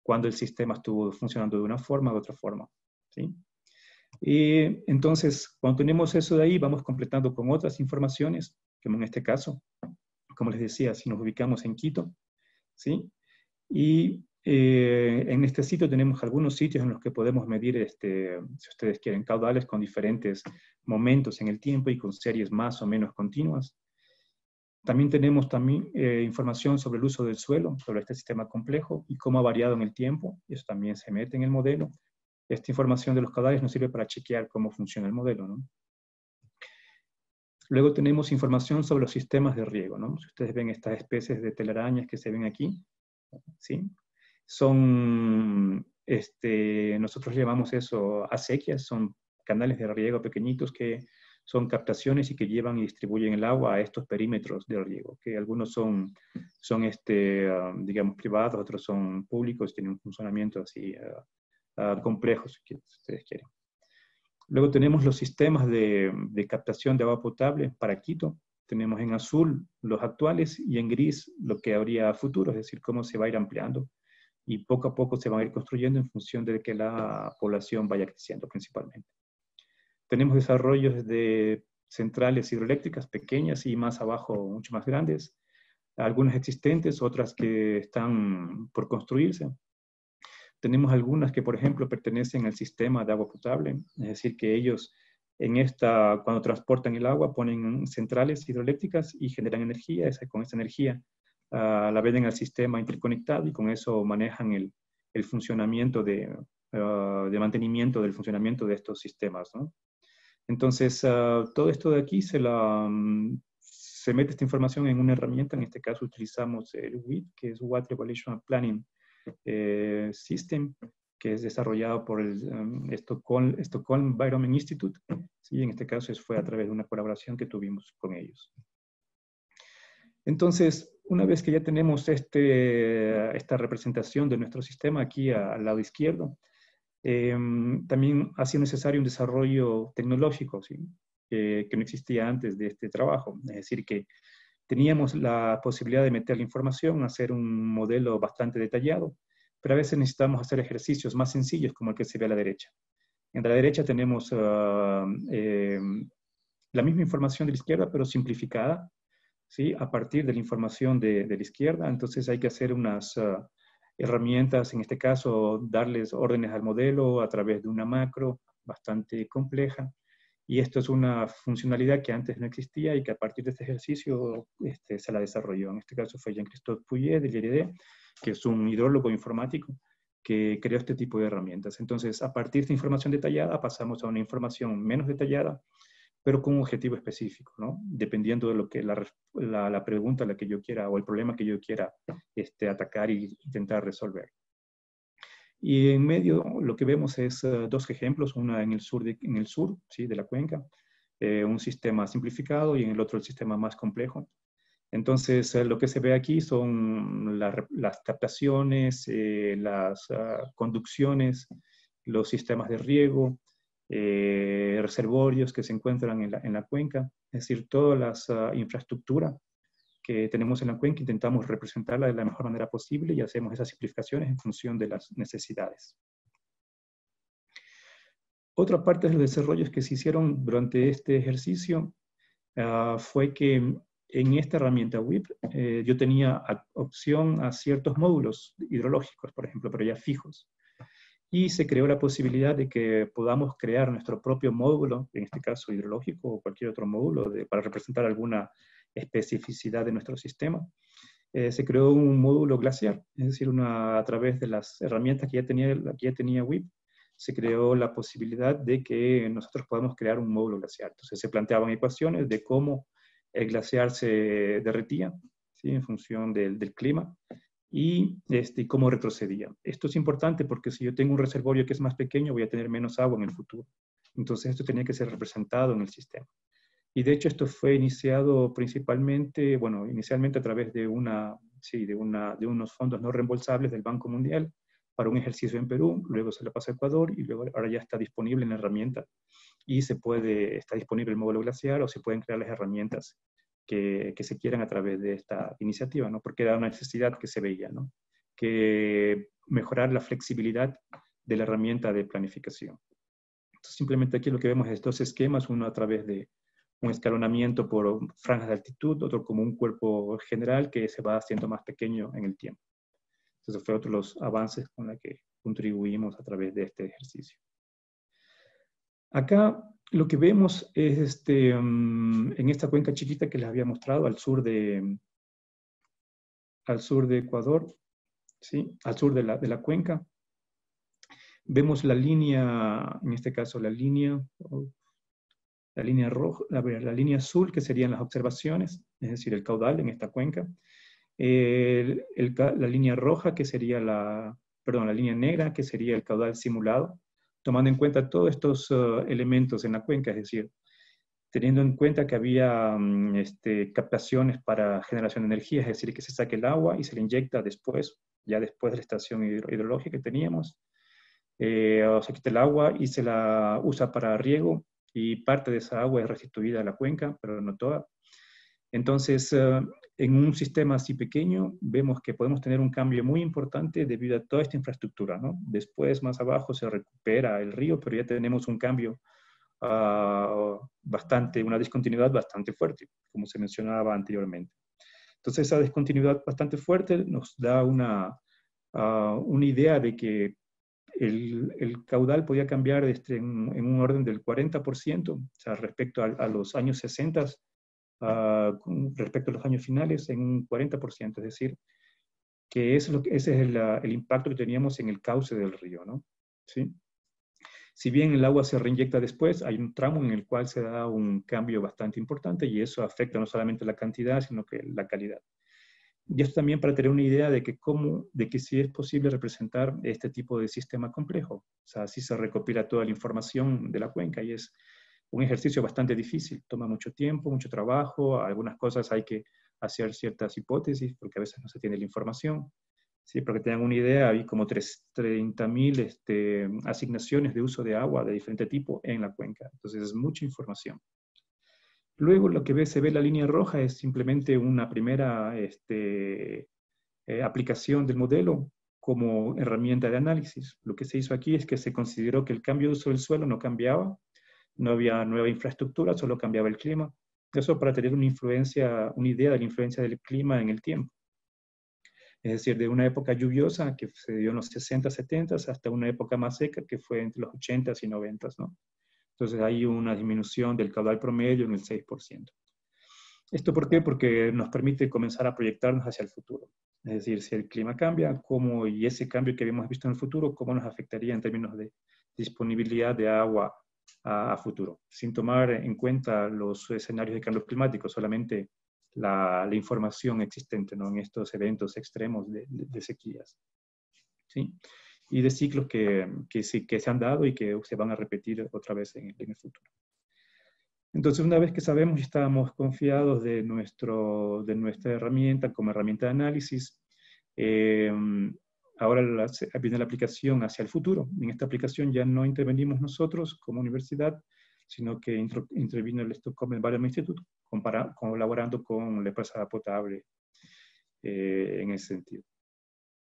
cuándo el sistema estuvo funcionando de una forma u otra forma, ¿sí? Y entonces, cuando tenemos eso de ahí, vamos completando con otras informaciones, como en este caso, como les decía, si nos ubicamos en Quito, ¿sí? Y en este sitio tenemos algunos sitios en los que podemos medir, si ustedes quieren, caudales con diferentes momentos en el tiempo y con series más o menos continuas. También tenemos información sobre el uso del suelo, sobre este sistema complejo y cómo ha variado en el tiempo. Eso también se mete en el modelo. Esta información de los caudales nos sirve para chequear cómo funciona el modelo, ¿no? Luego tenemos información sobre los sistemas de riego, ¿no? Si ustedes ven estas especies de telarañas que se ven aquí, ¿sí? Son, nosotros llamamos eso acequias, son canales de riego pequeñitos que son captaciones y que llevan y distribuyen el agua a estos perímetros de riego, que algunos son digamos, privados, otros son públicos, tienen un funcionamiento así complejo, si ustedes quieren. Luego tenemos los sistemas de captación de agua potable para Quito. Tenemos en azul los actuales y en gris lo que habría a futuro, es decir, cómo se va a ir ampliando. Y poco a poco se van a ir construyendo en función de que la población vaya creciendo principalmente. Tenemos desarrollos de centrales hidroeléctricas pequeñas y más abajo mucho más grandes. Algunas existentes, otras que están por construirse. Tenemos algunas que, por ejemplo, pertenecen al sistema de agua potable, es decir, que ellos cuando transportan el agua ponen centrales hidroeléctricas y generan energía, con esa energía la venden al sistema interconectado y con eso manejan el funcionamiento de mantenimiento del funcionamiento de estos sistemas, ¿no? Entonces, todo esto de aquí se mete esta información en una herramienta, en este caso utilizamos el WEEP, que es Water Evaluation and Planning System, que es desarrollado por el Stockholm Environment Institute. Sí, en este caso fue a través de una colaboración que tuvimos con ellos. Entonces, una vez que ya tenemos esta representación de nuestro sistema aquí al lado izquierdo, también ha sido necesario un desarrollo tecnológico, ¿sí? Que no existía antes de este trabajo. Es decir, que teníamos la posibilidad de meter la información, hacer un modelo bastante detallado, pero a veces necesitamos hacer ejercicios más sencillos como el que se ve a la derecha. En la derecha tenemos la misma información de la izquierda, pero simplificada, ¿sí? A partir de la información de la izquierda. Entonces hay que hacer unas herramientas, en este caso, darles órdenes al modelo a través de una macro bastante compleja. Y esto es una funcionalidad que antes no existía y que a partir de este ejercicio se la desarrolló. En este caso fue Jean-Christophe Pouillet del IRD, que es un hidrólogo informático que creó este tipo de herramientas. Entonces, a partir de esta información detallada, pasamos a una información menos detallada, pero con un objetivo específico, ¿no? Dependiendo de lo que la pregunta a la que yo quiera o el problema que yo quiera atacar e intentar resolver. Y en medio lo que vemos es dos ejemplos, una en el sur, ¿sí? De la cuenca, un sistema simplificado y en el otro el sistema más complejo. Entonces, lo que se ve aquí son las captaciones, las conducciones, los sistemas de riego, reservorios que se encuentran en la cuenca, es decir, toda la infraestructura que tenemos en la cuenca, intentamos representarla de la mejor manera posible y hacemos esas simplificaciones en función de las necesidades. Otra parte de los desarrollos que se hicieron durante este ejercicio fue que en esta herramienta WEEP yo tenía opción a ciertos módulos hidrológicos, por ejemplo, pero ya fijos. Y se creó la posibilidad de que podamos crear nuestro propio módulo, en este caso hidrológico o cualquier otro módulo, para representar alguna especificidad de nuestro sistema. Se creó un módulo glaciar, es decir, a través de las herramientas que ya tenía WEEP, se creó la posibilidad de que nosotros podamos crear un módulo glaciar. Entonces se planteaban ecuaciones de cómo el glaciar se derretía, ¿sí? En función del clima, y cómo retrocedía. Esto es importante porque si yo tengo un reservorio que es más pequeño, voy a tener menos agua en el futuro. Entonces esto tenía que ser representado en el sistema. Y de hecho esto fue iniciado principalmente, bueno, inicialmente a través de unos fondos no reembolsables del Banco Mundial para un ejercicio en Perú, luego se le pasó a Ecuador y luego ahora ya está disponible en la herramienta y está disponible el módulo glaciar o se pueden crear las herramientas que se quieran a través de esta iniciativa, ¿no? Porque era una necesidad que se veía, ¿no? Que mejorar la flexibilidad de la herramienta de planificación. Entonces, simplemente aquí lo que vemos es dos esquemas, uno a través de un escalonamiento por franjas de altitud, otro como un cuerpo general que se va haciendo más pequeño en el tiempo. Entonces, fue otro de los avances con los que contribuimos a través de este ejercicio. Acá lo que vemos es en esta cuenca chiquita que les había mostrado al sur de Ecuador, ¿sí? Al sur de la cuenca. Vemos la línea, en este caso la línea roja, la línea azul, que serían las observaciones, es decir, el caudal en esta cuenca. La línea roja, que sería la línea negra, que sería el caudal simulado, tomando en cuenta todos estos elementos en la cuenca, es decir, teniendo en cuenta que había captaciones para generación de energía, es decir, que se saque el agua y se le inyecta después, ya después de la estación hidrológica que teníamos, o se quita el agua y se la usa para riego, y parte de esa agua es restituida a la cuenca, pero no toda. Entonces, en un sistema así pequeño, vemos que podemos tener un cambio muy importante debido a toda esta infraestructura, ¿no? Después, más abajo, se recupera el río, pero ya tenemos un cambio una discontinuidad bastante fuerte, como se mencionaba anteriormente. Entonces, esa discontinuidad bastante fuerte nos da una idea de que el caudal podía cambiar en un orden del 40%, o sea, respecto a los años 60, respecto a los años finales, en un 40%, es decir, que ese es el impacto que teníamos en el cauce del río, ¿no? ¿Sí? Si bien el agua se reinyecta después, hay un tramo en el cual se da un cambio bastante importante y eso afecta no solamente la cantidad, sino que la calidad. Y esto también para tener una idea de que sí es posible representar este tipo de sistema complejo. O sea, así se recopila toda la información de la cuenca y es un ejercicio bastante difícil. Toma mucho tiempo, mucho trabajo. Algunas cosas hay que hacer ciertas hipótesis porque a veces no se tiene la información. Sí, para que tengan una idea, hay como 30.000 asignaciones de uso de agua de diferente tipo en la cuenca. Entonces es mucha información. Luego lo que se ve la línea roja es simplemente una primera aplicación del modelo como herramienta de análisis. Lo que se hizo aquí es que se consideró que el cambio de uso del suelo no cambiaba, no había nueva infraestructura, solo cambiaba el clima. Eso para tener una idea de la influencia del clima en el tiempo. Es decir, de una época lluviosa que se dio en los 60, 70 hasta una época más seca que fue entre los 80 y 90, ¿no? Entonces hay una disminución del caudal promedio en el 6%. ¿Esto por qué? Porque nos permite comenzar a proyectarnos hacia el futuro. Es decir, si el clima cambia, y ese cambio que habíamos visto en el futuro, ¿cómo nos afectaría en términos de disponibilidad de agua a futuro? Sin tomar en cuenta los escenarios de cambio climático, solamente la información existente, ¿no? En estos eventos extremos de sequías. ¿Sí? Y de ciclos que se han dado y que se van a repetir otra vez en el futuro. Entonces, una vez que sabemos y estábamos confiados de nuestra herramienta como herramienta de análisis, ahora viene la aplicación hacia el futuro. En esta aplicación ya no intervenimos nosotros como universidad, sino que intervino el Stockholm Environment Institute, colaborando con la empresa potable en ese sentido.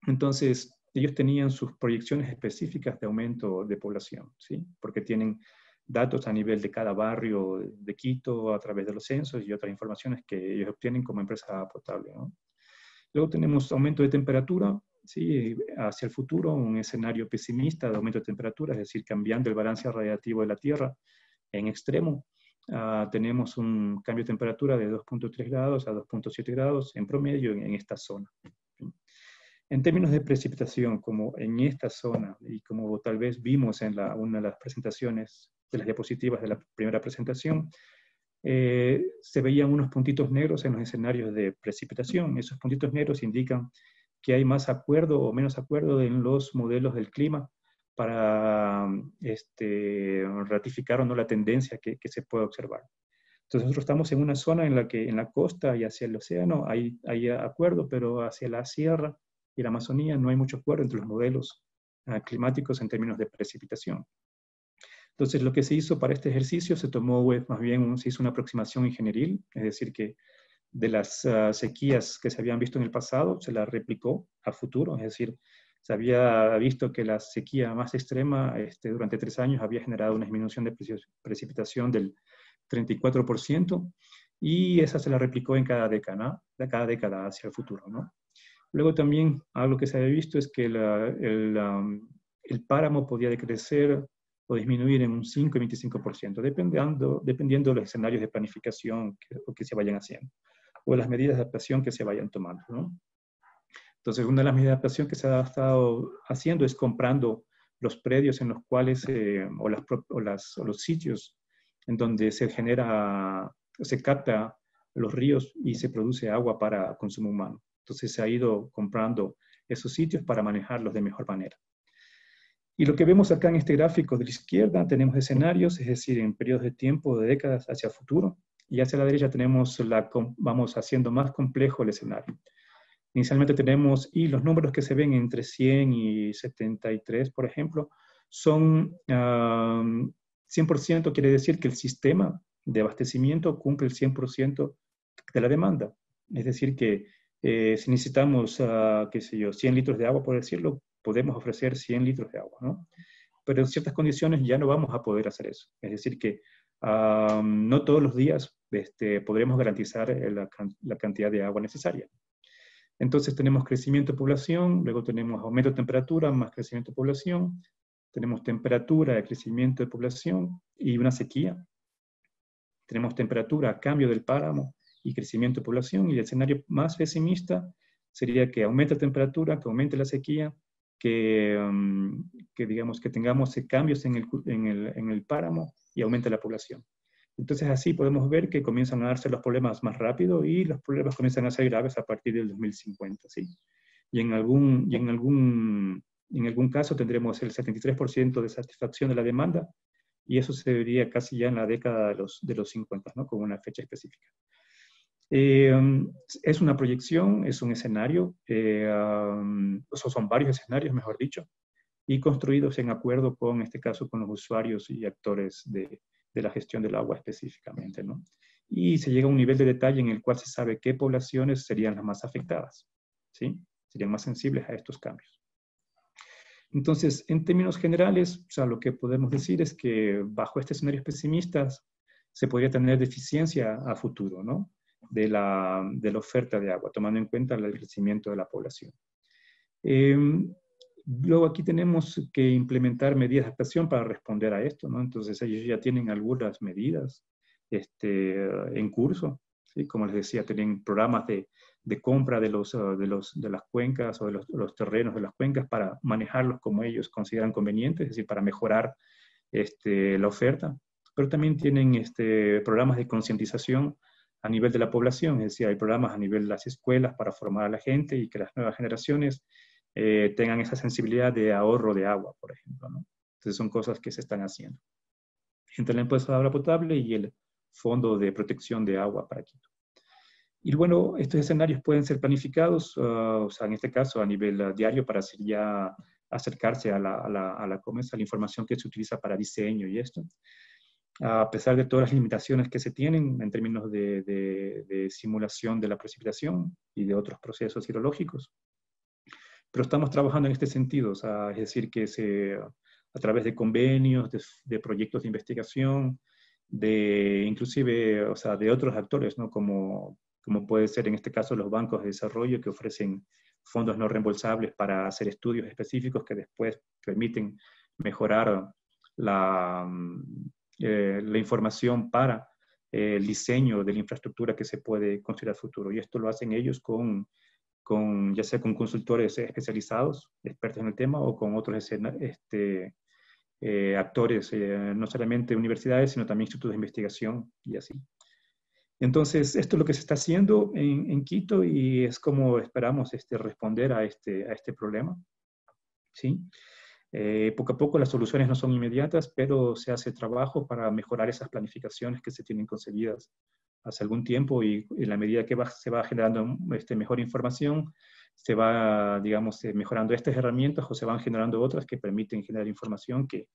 Entonces, ellos tenían sus proyecciones específicas de aumento de población, ¿sí? Porque tienen datos a nivel de cada barrio de Quito a través de los censos y otras informaciones que ellos obtienen como empresa potable, ¿no? Luego tenemos aumento de temperatura, ¿sí? Hacia el futuro, un escenario pesimista de aumento de temperatura, es decir, cambiando el balance radiativo de la Tierra en extremo. Tenemos un cambio de temperatura de 2.3 grados a 2.7 grados en promedio en esta zona. En términos de precipitación, como en esta zona, y como tal vez vimos en una de las presentaciones, de las diapositivas de la primera presentación, se veían unos puntitos negros en los escenarios de precipitación. Esos puntitos negros indican que hay más acuerdo o menos acuerdo en los modelos del clima para ratificar o no la tendencia que se puede observar. Entonces nosotros estamos en una zona en la que en la costa y hacia el océano hay acuerdo, pero hacia la sierra y la Amazonía no hay mucho acuerdo entre los modelos climáticos en términos de precipitación. Entonces, lo que se hizo para este ejercicio se hizo una aproximación ingenieril, es decir, que de las sequías que se habían visto en el pasado, se la replicó a futuro, es decir, se había visto que la sequía más extrema durante 3 años había generado una disminución de precipitación del 34%, y esa se la replicó en cada década hacia el futuro, ¿no? Luego también algo que se había visto es que el páramo podía decrecer o disminuir en un 5 y 25%, dependiendo de los escenarios de planificación que se vayan haciendo, o las medidas de adaptación que se vayan tomando, ¿no? Entonces, una de las medidas de adaptación que se ha estado haciendo es comprando los predios en los cuales, o los sitios en donde se capta los ríos y se produce agua para consumo humano. Entonces, se ha ido comprando esos sitios para manejarlos de mejor manera. Y lo que vemos acá en este gráfico de la izquierda, tenemos escenarios, es decir, en periodos de tiempo, de décadas hacia el futuro, y hacia la derecha vamos haciendo más complejo el escenario. Inicialmente tenemos, y los números que se ven entre 100 y 73, por ejemplo, son 100%, quiere decir que el sistema de abastecimiento cumple el 100% de la demanda. Es decir, que si necesitamos, qué sé yo, 100 litros de agua, por decirlo, podemos ofrecer 100 litros de agua, ¿no? Pero en ciertas condiciones ya no vamos a poder hacer eso. Es decir, que no todos los días podremos garantizar la cantidad de agua necesaria. Entonces tenemos crecimiento de población, luego tenemos aumento de temperatura más crecimiento de población, tenemos temperatura de crecimiento de población y una sequía. Tenemos temperatura, cambio del páramo y crecimiento de población, y el escenario más pesimista sería que aumente la temperatura, que aumente la sequía, que digamos que tengamos cambios en el páramo y aumente la población. Entonces así podemos ver que comienzan a darse los problemas más rápido y los problemas comienzan a ser graves a partir del 2050, ¿sí? Y en algún caso tendremos el 73% de satisfacción de la demanda, y eso se vería casi ya en la década de los 50, ¿no? Con una fecha específica. Es una proyección, es un escenario, son varios escenarios, mejor dicho, y construidos en acuerdo con, en este caso, con los usuarios y actores de la gestión del agua específicamente, ¿no? Y se llega a un nivel de detalle en el cual se sabe qué poblaciones serían las más afectadas, ¿sí? Serían más sensibles a estos cambios. Entonces, en términos generales, o sea, lo que podemos decir es que bajo estos escenarios pesimistas se podría tener deficiencia a futuro, ¿no? De la oferta de agua, tomando en cuenta el crecimiento de la población. Luego aquí tenemos que implementar medidas de adaptación para responder a esto, ¿no? Entonces ellos ya tienen algunas medidas en curso, ¿sí? Como les decía, tienen programas de compra de las cuencas o de los terrenos de las cuencas para manejarlos como ellos consideran convenientes, es decir, para mejorar la oferta. Pero también tienen programas de concientización a nivel de la población, es decir, hay programas a nivel de las escuelas para formar a la gente y que las nuevas generaciones tengan esa sensibilidad de ahorro de agua, por ejemplo, ¿no? Entonces son cosas que se están haciendo. Entre la empresa de agua potable y el Fondo de Protección de Agua para Quito. Y bueno, estos escenarios pueden ser planificados, o sea, en este caso a nivel diario, para así ya acercarse a la información que se utiliza para diseño y esto. A pesar de todas las limitaciones que se tienen en términos de simulación de la precipitación y de otros procesos hidrológicos. Pero estamos trabajando en este sentido, o sea, es decir, que a través de convenios, de proyectos de investigación, inclusive, o sea, de otros actores, ¿no? Como puede ser en este caso los bancos de desarrollo que ofrecen fondos no reembolsables para hacer estudios específicos que después permiten mejorar la información para el diseño de la infraestructura que se puede construir a futuro. Y esto lo hacen ellos ya sea con consultores especializados, expertos en el tema, o con otros actores, no solamente universidades, sino también institutos de investigación y así. Entonces, esto es lo que se está haciendo en Quito y es como esperamos responder a este problema, ¿sí? Poco a poco las soluciones no son inmediatas, pero se hace trabajo para mejorar esas planificaciones que se tienen concebidas hace algún tiempo, y en la medida que se va generando mejor información, se va, digamos, mejorando estas herramientas o se van generando otras que permiten generar información que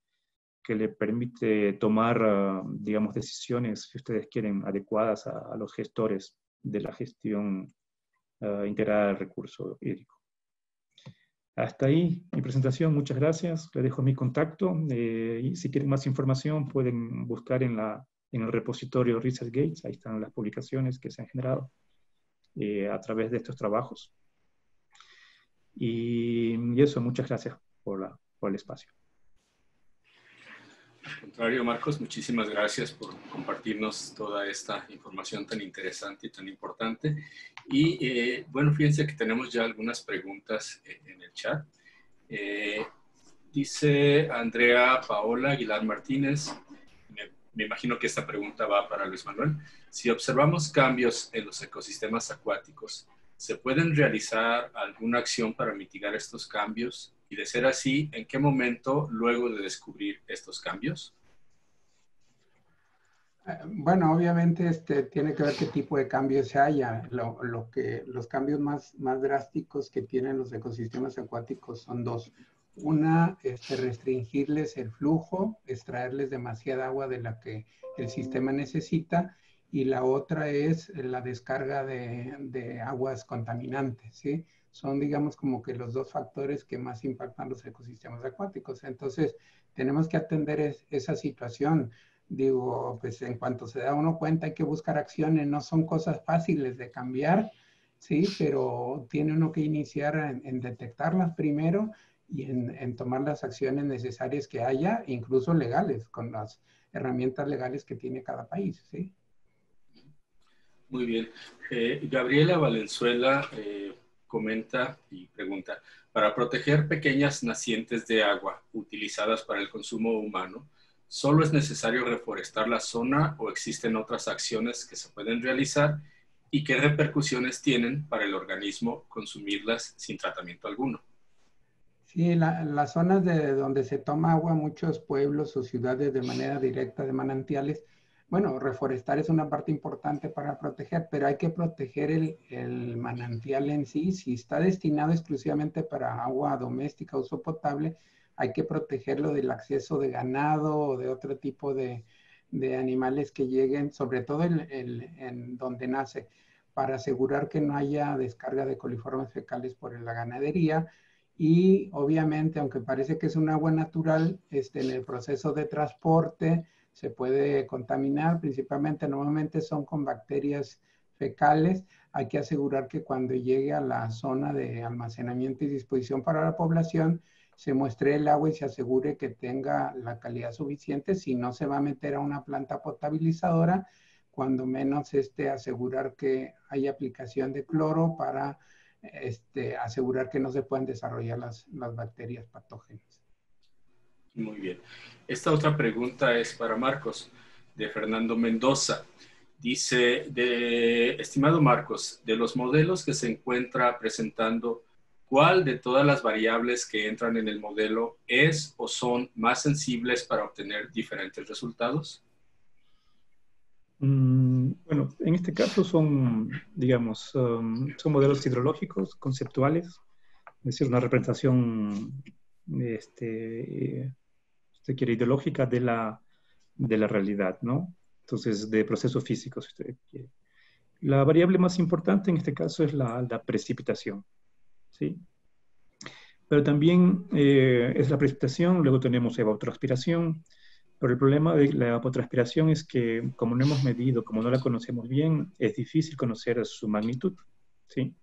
le permite tomar, digamos, decisiones, si ustedes quieren, adecuadas a los gestores de la gestión integrada del recurso hídrico. Hasta ahí mi presentación, muchas gracias. Les dejo mi contacto y si quieren más información pueden buscar en el repositorio ResearchGate, ahí están las publicaciones que se han generado a través de estos trabajos. Y eso, muchas gracias por el espacio. Al contrario, Marcos, muchísimas gracias por compartirnos toda esta información tan interesante y tan importante. Y bueno, fíjense que tenemos ya algunas preguntas en el chat. Dice Andrea Paola Aguilar Martínez, me imagino que esta pregunta va para Luis Manuel. Si observamos cambios en los ecosistemas acuáticos, ¿se pueden realizar alguna acción para mitigar estos cambios? Y de ser así, ¿en qué momento luego de descubrir estos cambios? Bueno, obviamente tiene que ver qué tipo de cambios haya. Los cambios más drásticos que tienen los ecosistemas acuáticos son dos. Una, restringirles el flujo, extraerles demasiada agua de la que el sistema necesita, y la otra es la descarga de aguas contaminantes, ¿sí? Son, digamos, como que los dos factores que más impactan los ecosistemas acuáticos. Entonces, tenemos que atender esa situación. Digo, pues en cuanto se da uno cuenta hay que buscar acciones, no son cosas fáciles de cambiar, ¿sí? Pero tiene uno que iniciar en detectarlas primero y en tomar las acciones necesarias que haya, incluso legales, con las herramientas legales que tiene cada país, ¿sí? Muy bien. Gabriela Valenzuela comenta y pregunta, para proteger pequeñas nacientes de agua utilizadas para el consumo humano, ¿solo es necesario reforestar la zona o existen otras acciones que se pueden realizar y qué repercusiones tienen para el organismo consumirlas sin tratamiento alguno? Sí, las zonas de donde se toma agua, muchos pueblos o ciudades de manera directa de manantiales, bueno, reforestar es una parte importante para proteger, pero hay que proteger el manantial en sí. Si está destinado exclusivamente para agua doméstica, uso potable, hay que protegerlo del acceso de ganado o de otro tipo de animales que lleguen, sobre todo en donde nace, para asegurar que no haya descarga de coliformes fecales por la ganadería. Y obviamente, aunque parece que es un agua natural, en el proceso de transporte se puede contaminar, principalmente normalmente son con bacterias fecales. Hay que asegurar que cuando llegue a la zona de almacenamiento y disposición para la población, se muestre el agua y se asegure que tenga la calidad suficiente. Si no se va a meter a una planta potabilizadora, cuando menos asegurar que hay aplicación de cloro para asegurar que no se puedan desarrollar las bacterias patógenas. Muy bien. Esta otra pregunta es para Marcos, de Fernando Mendoza. Dice, estimado Marcos, de los modelos que se encuentra presentando, ¿cuál de todas las variables que entran en el modelo es o son más sensibles para obtener diferentes resultados? Bueno, en este caso son, digamos, son modelos hidrológicos, conceptuales, es decir, una representación, usted quiere, ideológica de la realidad, ¿no? Entonces, de procesos físicos, si usted quiere. La variable más importante en este caso es la precipitación, ¿sí? Pero también es la precipitación, luego tenemos evapotranspiración, pero el problema de la evapotranspiración es que como no hemos medido, como no la conocemos bien, es difícil conocer su magnitud, ¿sí?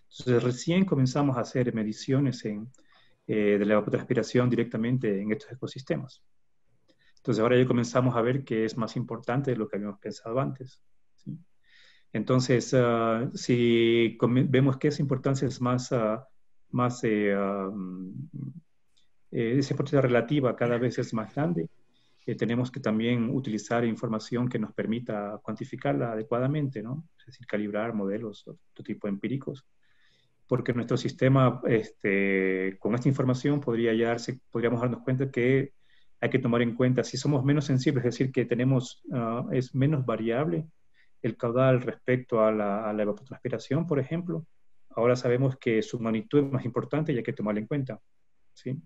Entonces recién comenzamos a hacer mediciones de la evapotranspiración directamente en estos ecosistemas. Entonces ahora ya comenzamos a ver que es más importante de lo que habíamos pensado antes, ¿sí? Entonces, si vemos que esa importancia es esa importancia relativa cada vez es más grande, tenemos que también utilizar información que nos permita cuantificarla adecuadamente, ¿no? Es decir, calibrar modelos de otro tipo empíricos, porque nuestro sistema, con esta información podríamos darnos cuenta que hay que tomar en cuenta, si somos menos sensibles, es decir, que es menos variable el caudal respecto a la evapotranspiración, por ejemplo, ahora sabemos que su magnitud es más importante y hay que tomarla en cuenta, ¿sí?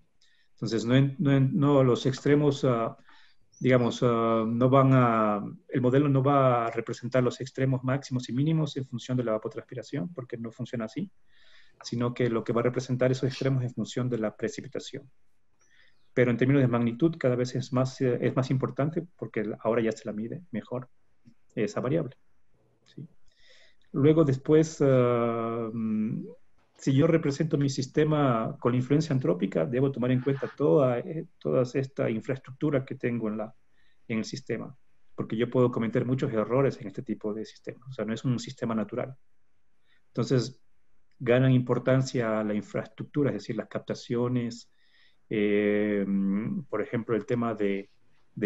Entonces, no los extremos, digamos, el modelo no va a representar los extremos máximos y mínimos en función de la evapotranspiración, porque no funciona así, sino que lo que va a representar esos extremos en función de la precipitación. Pero en términos de magnitud, cada vez es más importante porque ahora ya se la mide mejor esa variable, ¿sí? Luego, después, si yo represento mi sistema con la influencia antrópica, debo tomar en cuenta toda esta infraestructura que tengo en el sistema, porque yo puedo cometer muchos errores en este tipo de sistemas. O sea, no es un sistema natural. Entonces, ganan importancia la infraestructura, es decir, las captaciones, por ejemplo, el tema de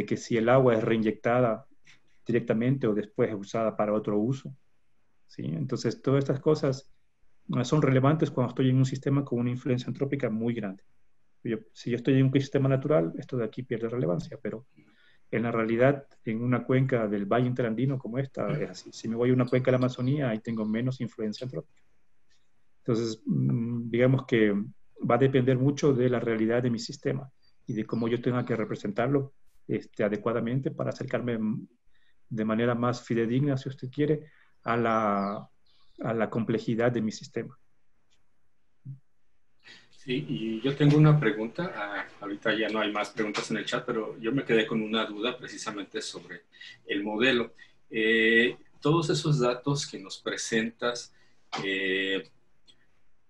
que si el agua es reinyectada directamente o después es usada para otro uso, ¿sí? Entonces, todas estas cosas son relevantes cuando estoy en un sistema con una influencia antrópica muy grande. Si yo estoy en un sistema natural, esto de aquí pierde relevancia, pero en la realidad, en una cuenca del Valle Interandino como esta, es así. Si me voy a una cuenca de la Amazonía, ahí tengo menos influencia antrópica. Entonces, digamos que va a depender mucho de la realidad de mi sistema y de cómo yo tenga que representarlo adecuadamente para acercarme de manera más fidedigna, si usted quiere, a la complejidad de mi sistema. Sí, y yo tengo una pregunta. Ahorita ya no hay más preguntas en el chat, pero yo me quedé con una duda precisamente sobre el modelo. Todos esos datos que nos presentas,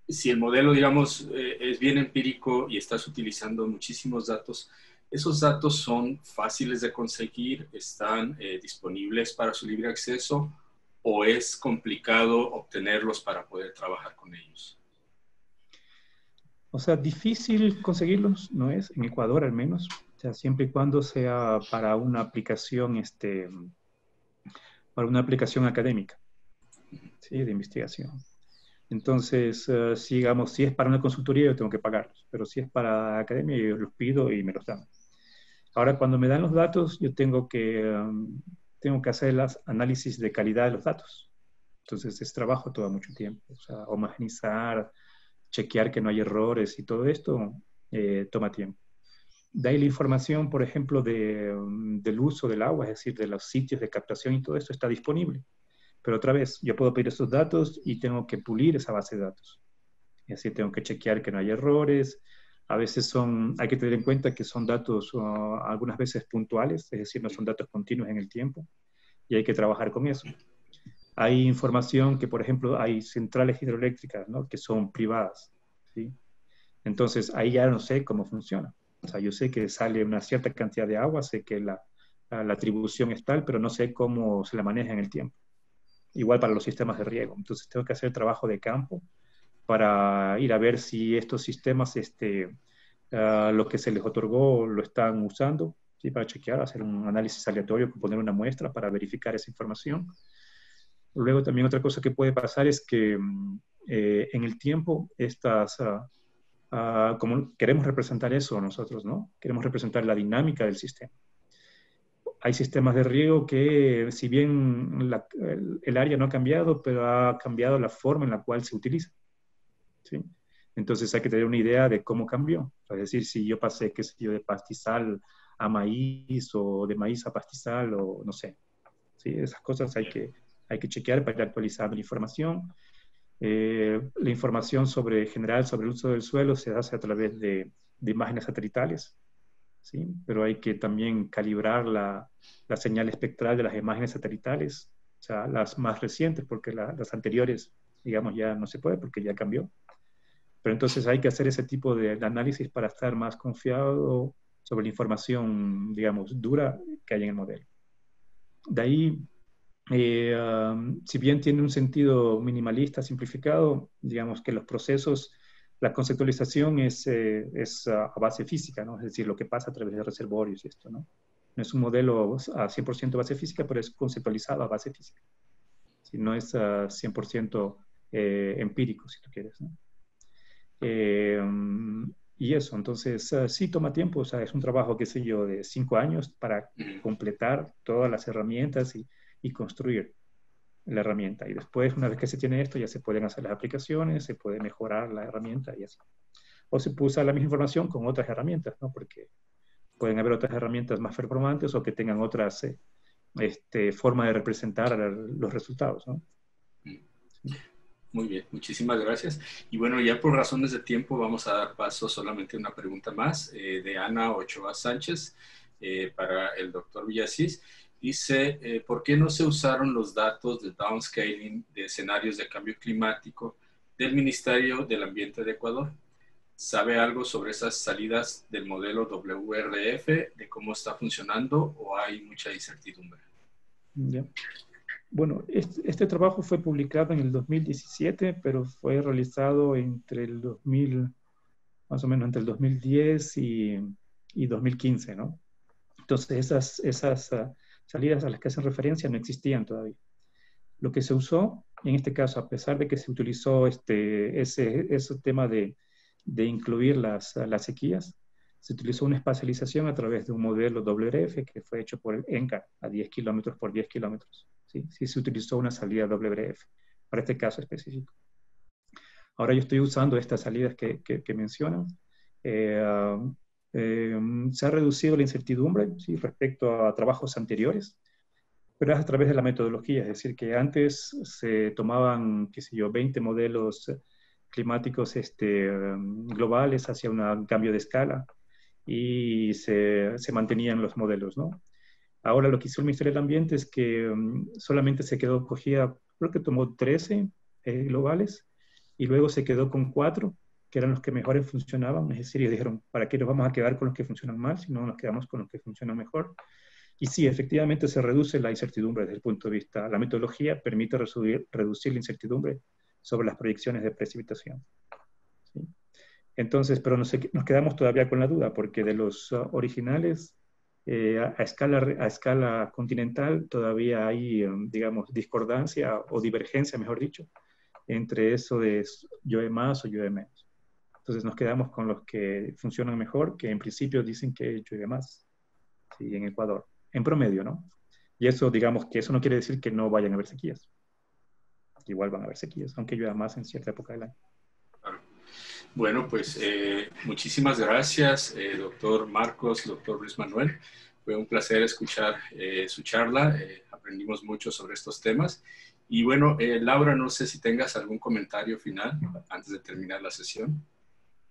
si el modelo, digamos, es bien empírico y estás utilizando muchísimos datos, ¿esos datos son fáciles de conseguir? ¿Están disponibles para su libre acceso? ¿O es complicado obtenerlos para poder trabajar con ellos? O sea, difícil conseguirlos no es, en Ecuador al menos, o sea, siempre y cuando sea para una aplicación, académica, ¿sí? De investigación. Entonces, si es para una consultoría, yo tengo que pagarlos, pero si es para academia, yo los pido y me los dan. Ahora, cuando me dan los datos, yo tengo que hacer los análisis de calidad de los datos. Entonces, ese trabajo toma mucho tiempo. O sea, homogeneizar, chequear que no hay errores y todo esto toma tiempo. De ahí la información, por ejemplo, del uso del agua, es decir, de los sitios de captación y todo esto está disponible. Pero otra vez, yo puedo pedir esos datos y tengo que pulir esa base de datos. Es decir, tengo que chequear que no hay errores. A veces hay que tener en cuenta que son datos algunas veces puntuales, es decir, no son datos continuos en el tiempo, y hay que trabajar con eso. Hay información que, por ejemplo, hay centrales hidroeléctricas, ¿no? Que son privadas, ¿sí? Entonces, ahí ya no sé cómo funciona. O sea, yo sé que sale una cierta cantidad de agua, sé que la atribución es tal, pero no sé cómo se la maneja en el tiempo. Igual para los sistemas de riego. Entonces, tengo que hacer trabajo de campo para ir a ver si estos sistemas, lo que se les otorgó, lo están usando, ¿sí? Para chequear, hacer un análisis aleatorio, poner una muestra para verificar esa información. Luego también otra cosa que puede pasar es que en el tiempo como queremos representar eso nosotros, ¿no? Queremos representar la dinámica del sistema. Hay sistemas de riego que, si bien el área no ha cambiado, pero ha cambiado la forma en la cual se utiliza, ¿sí? Entonces hay que tener una idea de cómo cambió. Es decir, si yo pasé, qué sé yo, de pastizal a maíz o de maíz a pastizal o no sé, ¿sí? Esas cosas hay que chequear para ir actualizando la información. La información general sobre el uso del suelo se hace a través de imágenes satelitales, ¿sí? Pero hay que también calibrar la señal espectral de las imágenes satelitales, o sea, las más recientes, porque las anteriores, digamos, ya no se puede porque ya cambió. Pero entonces hay que hacer ese tipo de análisis para estar más confiado sobre la información, digamos, dura que hay en el modelo. De ahí, si bien tiene un sentido minimalista, simplificado, digamos que los procesos, la conceptualización es a base física, ¿no? Es decir, lo que pasa a través de reservorios y esto, ¿no? No es un modelo a 100% base física, pero es conceptualizado a base física. Si no es 100% empírico, si tú quieres, ¿no? Y eso, entonces sí toma tiempo, o sea, es un trabajo, qué sé yo, de 5 años para completar todas las herramientas y construir la herramienta. Y después, una vez que se tiene esto, ya se pueden hacer las aplicaciones, se puede mejorar la herramienta y así. O se puede usar la misma información con otras herramientas, ¿no? Porque pueden haber otras herramientas más performantes o que tengan otras formas de representar los resultados, ¿no? Sí. Muy bien, muchísimas gracias. Y bueno, ya por razones de tiempo vamos a dar paso solamente a una pregunta más de Ana Ochoa Sánchez para el doctor Villasís. Dice, ¿por qué no se usaron los datos de downscaling de escenarios de cambio climático del Ministerio del Ambiente de Ecuador. ¿Sabe algo sobre esas salidas del modelo WRF, de cómo está funcionando, o hay mucha incertidumbre? Ya. Bueno, este trabajo fue publicado en el 2017, pero fue realizado entre el 2000, más o menos entre el 2010 y 2015, ¿no? Entonces, esas salidas a las que hacen referencia no existían todavía. Lo que se usó, en este caso, a pesar de que se utilizó ese tema de incluir las sequías, se utilizó una espacialización a través de un modelo WRF que fue hecho por el ENCA a 10 kilómetros por 10 kilómetros. ¿Sí? Sí se utilizó una salida WRF para este caso específico. Ahora yo estoy usando estas salidas que mencionan. Se ha reducido la incertidumbre, ¿sí?, respecto a trabajos anteriores, pero es a través de la metodología, es decir, que antes se tomaban, qué sé yo, 20 modelos climáticos globales hacia un cambio de escala y se mantenían los modelos, ¿no? Ahora lo que hizo el Ministerio del Ambiente es que solamente se quedó cogida, creo que tomó 13 globales y luego se quedó con 4 que eran los que mejores funcionaban, es decir, ellos dijeron, ¿para qué nos vamos a quedar con los que funcionan mal si no nos quedamos con los que funcionan mejor? Y sí, efectivamente se reduce la incertidumbre desde el punto de vista, la metodología permite reducir la incertidumbre sobre las proyecciones de precipitación. ¿Sí? Entonces, pero nos quedamos todavía con la duda, porque de los originales, a escala continental, todavía hay, digamos, discordancia o divergencia, mejor dicho, entre eso de llueve más o llueve menos. Entonces nos quedamos con los que funcionan mejor, que en principio dicen que llueve más, ¿sí?, en Ecuador, en promedio, ¿no? Y eso, digamos, que eso no quiere decir que no vayan a haber sequías. Igual van a haber sequías, aunque llueva más en cierta época del año. Bueno, pues muchísimas gracias, doctor Marcos, doctor Luis Manuel. Fue un placer escuchar su charla. Aprendimos mucho sobre estos temas. Y bueno, Laura, no sé si tengas algún comentario final antes de terminar la sesión.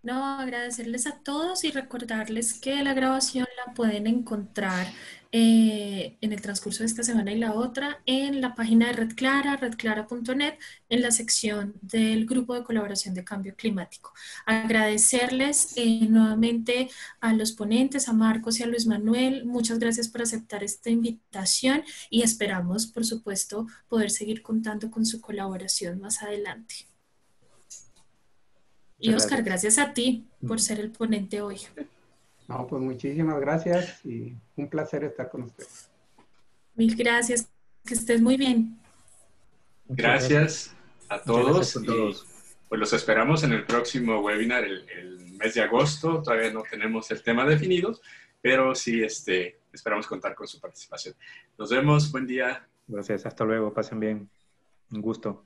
No, agradecerles a todos y recordarles que la grabación la pueden encontrar en el transcurso de esta semana y la otra en la página de Red Clara, redclara.net, en la sección del Grupo de Colaboración de Cambio Climático. Agradecerles nuevamente a los ponentes, a Marcos y a Luis Manuel. Muchas gracias por aceptar esta invitación y esperamos, por supuesto, poder seguir contando con su colaboración más adelante. Y Oscar, gracias a ti por ser el ponente hoy. No, pues muchísimas gracias y un placer estar con ustedes. Mil gracias, que estés muy bien. Gracias a todos. Gracias a todos. Y pues los esperamos en el próximo webinar, el mes de agosto. Todavía no tenemos el tema definido, pero sí esperamos contar con su participación. Nos vemos, buen día. Gracias, hasta luego, pasen bien. Un gusto.